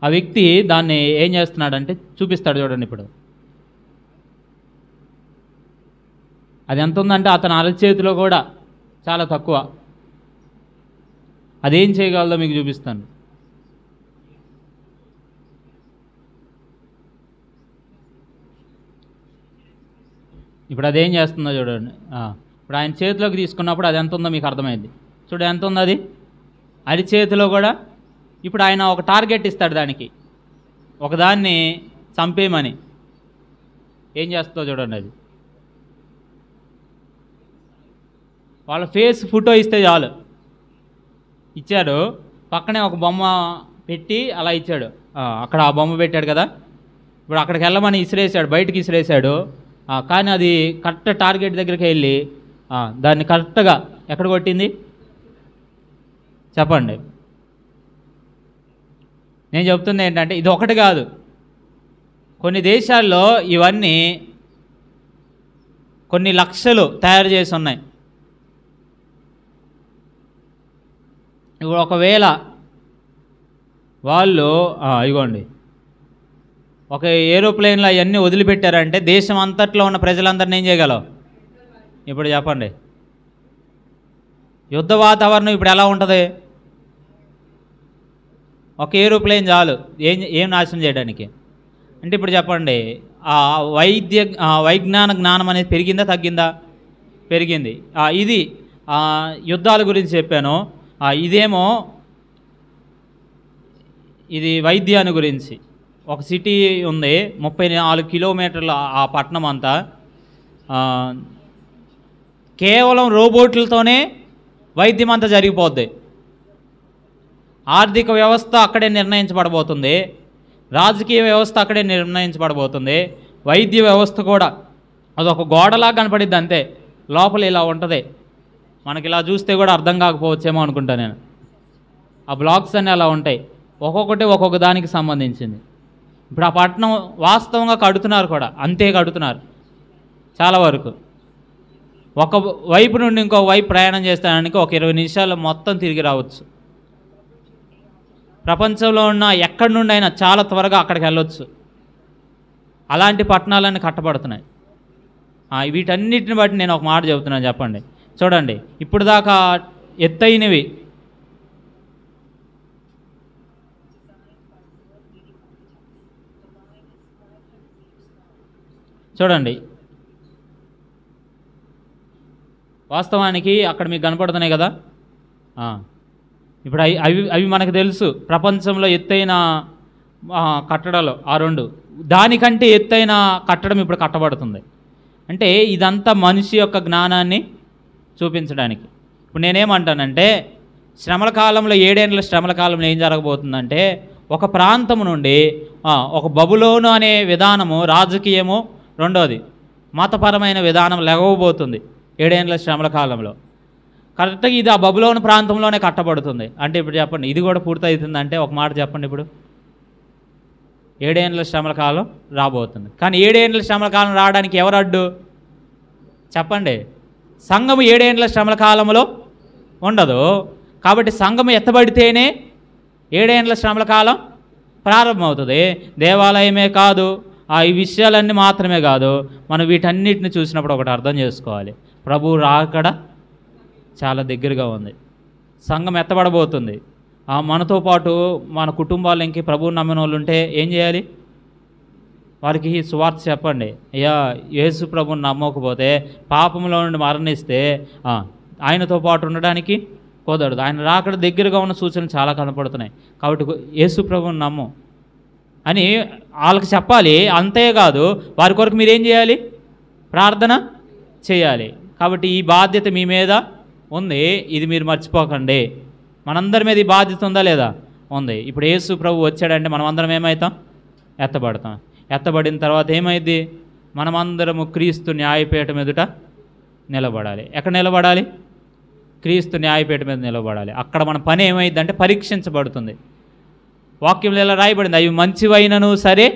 ఆ వ్యక్తి దాన్ని ఏం చేస్తున్నాడంటే చూపిస్తాడు చూడండి. ఇప్పుడు అది ఎంత ఉందంటే అతని అరచేతిలో కూడా చాలా తక్కువ. అదేం చేయగలదో మీకు చూపిస్తాను. ఇప్పుడు అదేం చేస్తుందో చూడండి. ఇప్పుడు ఆయన చేతిలోకి తీసుకున్నప్పుడు అది ఎంత ఉందో మీకు అర్థమైంది. చూడు ఎంత ఉంది అది అరిచేతిలో కూడా. ఇప్పుడు ఆయన ఒక టార్గెట్ ఇస్తాడు దానికి, ఒకదాన్ని చంపేయమని. ఏం చేస్తుందో చూడండి. అది వాళ్ళ ఫేస్ ఫోటో ఇస్తే చాలు. ఇచ్చాడు, పక్కనే ఒక బొమ్మ పెట్టి అలా ఇచ్చాడు. అక్కడ ఆ బొమ్మ పెట్టాడు కదా, ఇప్పుడు అక్కడికి వెళ్ళమని ఇసిరేసాడు, బయటికి ఇసిరేసాడు. కానీ అది కరెక్ట్ టార్గెట్ దగ్గరికి వెళ్ళి దాన్ని కరెక్ట్గా ఎక్కడ కొట్టింది చెప్పండి. నేను చెప్తుంది ఏంటంటే ఇది ఒకటి కాదు, కొన్ని దేశాల్లో ఇవన్నీ కొన్ని లక్షలు తయారు చేసి ఉన్నాయి. ఇప్పుడు ఒకవేళ వాళ్ళు ఇగోండి ఒక ఏరోప్లేన్లో అవన్నీ వదిలిపెట్టారంటే దేశం అంతట్లో ఉన్న ప్రజలందరినీ ఏం చేయగలవు? ఇప్పుడు చెప్పండి, యుద్ధ వాతావరణం ఇప్పుడు ఎలా ఉంటుంది? ఒక ఏరోప్లేన్ చాలు ఏం నాశనం చేయడానికి. అంటే ఇప్పుడు చెప్పండి, వైజ్ఞాన జ్ఞానం అనేది పెరిగిందా తగ్గిందా? పెరిగింది. ఇది యుద్ధాల గురించి చెప్పాను. ఇదేమో ఇది వైద్యాన్ని గురించి. ఒక సిటీ ఉంది, 34 కిలోమీటర్ల ఆ పట్టణం అంతా కేవలం రోబోట్లతోనే వైద్యం అంతా జరిగిపోద్ది. ఆర్థిక వ్యవస్థ అక్కడే నిర్ణయించబడబోతుంది, రాజకీయ వ్యవస్థ అక్కడే నిర్ణయించబడబోతుంది, వైద్య వ్యవస్థ కూడా అదొక గోడలా కనపడిద్ది అంతే. లోపల ఇలా ఉంటుంది, మనకి ఇలా చూస్తే కూడా అర్థం కాకపోవచ్చేమో అనుకుంటా నేను. ఆ బ్లాక్స్ అన్నీ అలా ఉంటాయి, ఒక్కొక్కటి ఒక్కొక్క దానికి సంబంధించింది. ఇప్పుడు ఆ పట్టణం వాస్తవంగా కడుతున్నారు కూడా, అంతే కడుతున్నారు చాలా వరకు. ఒక వైపు నుండి ఇంకో వైపు ప్రయాణం చేస్తానికి ఒక 20 నిమిషాలు మొత్తం తిరిగి రావచ్చు. ప్రపంచంలో ఉన్న ఎక్కడి నుండి అయినా చాలా త్వరగా అక్కడికి వెళ్ళొచ్చు. అలాంటి పట్టణాలన్నీ కట్టబడుతున్నాయి. వీటన్నిటిని బట్టి నేను ఒక మాట చెబుతున్నాను, చెప్పండి. చూడండి, ఇప్పుడు దాకా ఎత్తైనవి చూడండి, వాస్తవానికి అక్కడ మీకు కనపడుతున్నాయి కదా. ఇప్పుడు అవి మనకు తెలుసు, ప్రపంచంలో ఎత్తైన కట్టడాలు ఆ రెండు. దానికంటే ఎత్తైన కట్టడం ఇప్పుడు కట్టబడుతుంది. అంటే ఇదంతా మనిషి యొక్క జ్ఞానాన్ని చూపించడానికి. ఇప్పుడు నేనేమంటానంటే, శ్రమల కాలంలో 7 ఏళ్ళ శ్రమల కాలంలో ఏం జరగబోతుందంటే, ఒక ప్రాంతం నుండి ఒక బబులోను అనే విధానము, రాజకీయము, రెండోది మతపరమైన విధానం లెగవబోతుంది 7 ఏళ్ళ శ్రమల కాలంలో. కరెక్ట్గా ఇది ఆ బబులోను ప్రాంతంలోనే కట్టబడుతుంది. అంటే ఇప్పుడు చెప్పండి, ఇది కూడా పూర్తవుతుందంటే ఒక మాట చెప్పండి. ఇప్పుడు 7 ఏళ్ళ శ్రమల కాలం రాబోతుంది. కానీ 7 ఏళ్ళ శ్రమల కాలం రావడానికి ఎవరు అడ్డు చెప్పండి? సంఘము 7 ఏళ్ళ శ్రమల కాలంలో ఉండదు. కాబట్టి సంఘము ఎత్తబడితేనే 7 ఏళ్ళ శ్రమల కాలం ప్రారంభమవుతుంది. దేవాలయమే కాదు, ఈ విషయాలన్నీ మాత్రమే కాదు, మనం వీటన్నిటిని చూసినప్పుడు ఒకటి అర్థం చేసుకోవాలి, ప్రభువు రాకడ చాలా దగ్గరగా ఉంది. సంఘం ఎత్తబడబోతుంది. మనతో పాటు మన కుటుంబాలు ఇంక ప్రభువు నమ్మిన వాళ్ళు ఉంటే ఏం చేయాలి? వారికి సువార్త చెప్పండి. అయ్యా, యేసు ప్రభువుని నమ్మకపోతే, పాపంలో నుండి మరణిస్తే ఆయనతో పాటు ఉండడానికి కుదరదు. ఆయన రాకడ దగ్గరగా ఉన్న సూచనలు చాలా కనపడుతున్నాయి. కాబట్టి యేసు ప్రభువుని నమ్ము అని వాళ్ళకి చెప్పాలి. అంతేకాదు, వారి కొరకు మీరేం చేయాలి? ప్రార్థన చేయాలి. కాబట్టి ఈ బాధ్యత మీ మీద ఉంది, ఇది మీరు మర్చిపోకండి. మనందరి మీద ఈ బాధ్యత ఉందా లేదా? ఉంది. ఇప్పుడు యేసు ప్రభు వచ్చాడంటే మనం అందరం ఏమవుతాం? ఎత్తబడతాం. ఎత్తబడిన తర్వాత ఏమైంది? మనమందరము క్రీస్తు న్యాయపీఠం ఎదుట నిలబడాలి. ఎక్కడ నిలబడాలి? క్రీస్తు న్యాయపీఠం మీద నిలబడాలి. అక్కడ మన పని ఏమైందంటే పరీక్షించబడుతుంది. వాక్యంలో ఇలా రాయబడింది, అవి మంచివైనను సరే,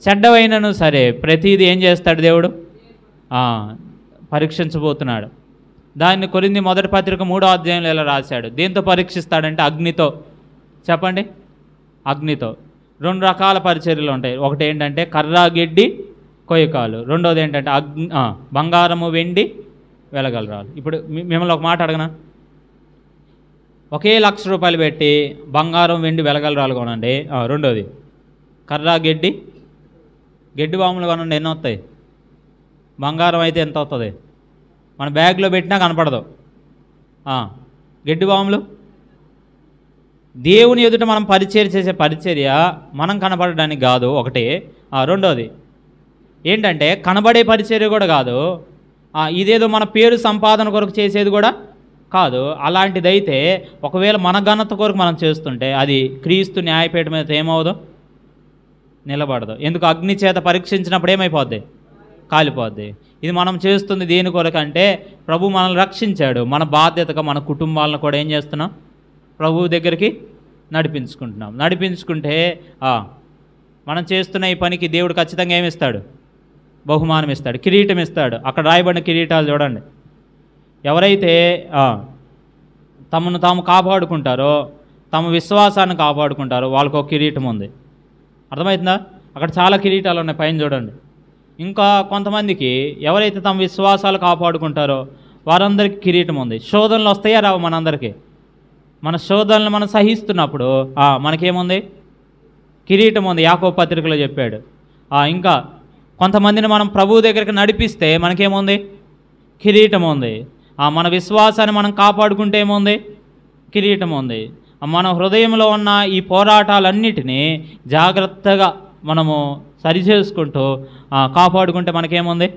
చెడ్డవైనను సరే, ప్రతిదీ ఏం చేస్తాడు దేవుడు? పరీక్షించబోతున్నాడు. దాన్ని కొరింథీ మొదటి పత్రిక 3వ అధ్యాయంలో ఇలా రాశాడు. దేంతో పరీక్షిస్తాడంటే అగ్నితో. చెప్పండి, అగ్నితో. 2 రకాల పరిచర్యలు ఉంటాయి. ఒకటి ఏంటంటే కర్ర, గెడ్డి, కొయ్యకాలు. రెండోది ఏంటంటే బంగారము, వెండి, వెలగలరాలు. ఇప్పుడు మిమ్మల్ని ఒక మాట అడగనా? ఒకే ₹1,00,000 పెట్టి బంగారం, వెండి, వెలగలరాలు కొనండి. రెండోది కర్ర, గెడ్డి బాములు కొనండి. ఎన్ని వస్తాయి? బంగారం అయితే ఎంత అవుతుంది? మన బ్యాగ్లో పెట్టినా కనపడదు. గెడ్డి బాములు దేవుని ఎదుట మనం పరిచర్య చేసే పరిచర్య మనం కనపడడానికి కాదు, ఒకటి. రెండోది ఏంటంటే కనబడే పరిచర్య కూడా కాదు, ఇదేదో మన పేరు సంపాదన కొరకు చేసేది కూడా కాదు. అలాంటిదైతే ఒకవేళ మన ఘనత కొరకు మనం చేస్తుంటే అది క్రీస్తు న్యాయపీఠం మీద ఏమవుదో? నిలబడదు. ఎందుకు? అగ్ని చేత పరీక్షించినప్పుడు ఏమైపోద్ది? కాలిపోద్ది. ఇది మనం చేస్తుంది దేని కొరకు అంటే, ప్రభు మనల్ని రక్షించాడు. మన బాధ్యతగా మన కుటుంబాలను కూడా ఏం చేస్తున్నాం? ప్రభువు దగ్గరికి నడిపించుకుంటున్నాం. నడిపించుకుంటే మనం చేస్తున్న ఈ పనికి దేవుడు ఖచ్చితంగా ఏమిస్తాడు? బహుమానం ఇస్తాడు, కిరీటం ఇస్తాడు. అక్కడ రాయబడిన కిరీటాలు చూడండి. ఎవరైతే తమను తాము కాపాడుకుంటారో, తమ విశ్వాసాన్ని కాపాడుకుంటారో వాళ్ళకు ఒక కిరీటం ఉంది. అర్థమవుతుందా? అక్కడ చాలా కిరీటాలు ఉన్నాయి, పైన చూడండి. ఇంకా కొంతమందికి ఎవరైతే తమ విశ్వాసాలు కాపాడుకుంటారో వారందరికీ కిరీటం ఉంది. శోధనలు వస్తాయా రావు? మనందరికీ మన శోధనలు మనం సహిస్తున్నప్పుడు మనకేముంది? కిరీటం ఉంది. యాకోబు పత్రికలో చెప్పాడు. ఇంకా కొంతమందిని మనం ప్రభువు దగ్గరికి నడిపిస్తే మనకేముంది? కిరీటం ఉంది. మన విశ్వాసాన్ని మనం కాపాడుకుంటే ఏముంది? కిరీటం ఉంది. మన హృదయంలో ఉన్న ఈ పోరాటాలన్నిటినీ జాగ్రత్తగా మనము సరిచేసుకుంటూ కాపాడుకుంటే మనకేముంది?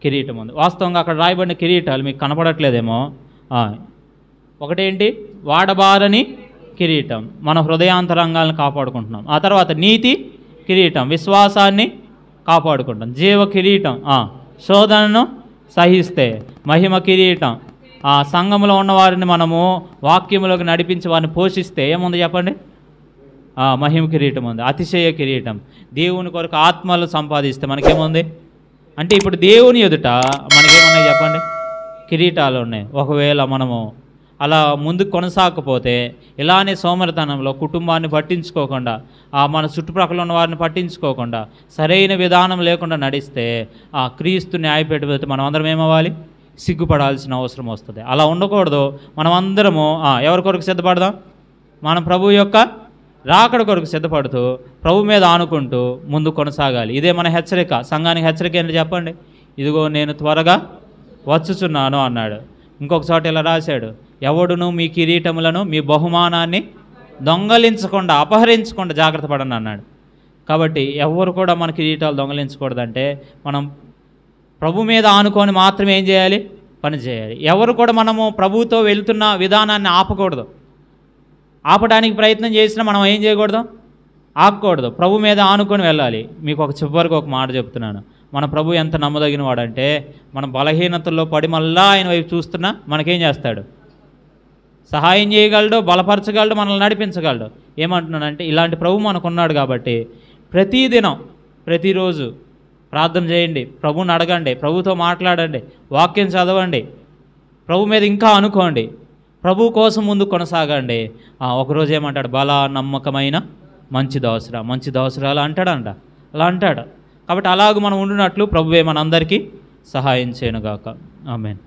కిరీటం ఉంది. వాస్తవంగా అక్కడ రాయబడిన కిరీటాలు మీకు కనపడట్లేదేమో. ఒకటేంటి? వాడబారని కిరీటం, మన హృదయాంతరంగాలను కాపాడుకుంటున్నాం. ఆ తర్వాత నీతి కిరీటం, విశ్వాసాన్ని కాపాడుకుంటాం. జీవ కిరీటం, శోధనను సహిస్తే. మహిమ కిరీటం, సంఘంలో ఉన్నవారిని మనము వాక్యములోకి నడిపించి వారిని పోషిస్తే ఏముంది చెప్పండి? మహిమ కిరీటం ఉంది. అతిశయ కిరీటం, దేవుని కొరకు ఆత్మలు సంపాదిస్తే మనకేముంది? అంటే ఇప్పుడు దేవుని ఎదుట మనకేమున్నాయి చెప్పండి? కిరీటాలు ఉన్నాయి. ఒకవేళ మనము అలా ముందుకు కొనసాగకపోతే ఇలానే సోమరితనంలో కుటుంబాన్ని పట్టించుకోకుండా మన చుట్టుప్రక్కల ఉన్న వారిని పట్టించుకోకుండా సరైన విధానం లేకుండా నడిస్తే ఆ క్రీస్తు న్యాయపీఠ మనం అందరం ఏమవ్వాలి? సిగ్గుపడాల్సిన అవసరం వస్తుంది. అలా ఉండకూడదు. మనం అందరము ఎవరి కొరకు సిద్ధపడదాం? మనం ప్రభు యొక్క రాకడ కొరకు సిద్ధపడుతూ ప్రభు మీద ఆనుకుంటూ ముందు కొనసాగాలి. ఇదే మన హెచ్చరిక. సంఘానికి హెచ్చరిక ఏంటి చెప్పండి? ఇదిగో నేను త్వరగా వచ్చుచున్నాను అన్నాడు. ఇంకొక చోట ఇలా రాశాడు, ఎవడును మీ కిరీటములను మీ బహుమానాన్ని దొంగలించకుండా అపహరించకుండా జాగ్రత్త పడండి అన్నాడు. కాబట్టి ఎవరు కూడా మన కిరీటాలు దొంగలించకూడదంటే మనం ప్రభు మీద ఆనుకొని మాత్రమే ఏం చేయాలి? పని చేయాలి. ఎవరు కూడా మనము ప్రభువుతో వెళ్తున్న విధానాన్ని ఆపకూడదు. ఆపడానికి ప్రయత్నం చేసినా మనం ఏం చేయకూడదు? ఆగకూడదు. ప్రభు మీద ఆనుకొని వెళ్ళాలి. మీకు చివరికి ఒక మాట చెప్తున్నాను. మన ప్రభు ఎంత నమ్మదగిన వాడంటే మన బలహీనతల్లో పడి మళ్ళా ఆయన వైపు చూస్తున్నా మనకేం చేస్తాడు? సహాయం చేయగలడు, బలపరచగలడు, మనల్ని నడిపించగలడు. ఏమంటున్నానంటే ఇలాంటి ప్రభు మనకున్నాడు కాబట్టి ప్రతిదినం ప్రతిరోజు ప్రార్థన చేయండి, ప్రభువుని అడగండి, ప్రభుతో మాట్లాడండి, వాక్యం చదవండి, ప్రభు మీద ఇంకా అనుకోండి, ప్రభు కోసం ముందు కొనసాగండి. ఒకరోజు ఏమంటాడు? బల నమ్మకమైన మంచి దోసరాలు అంటాడంట. అలా అంటాడు. కాబట్టి అలాగ మనం ఉండినట్లు ప్రభువే మనందరికీ సహాయం చేయనుగాక. ఆమేన్.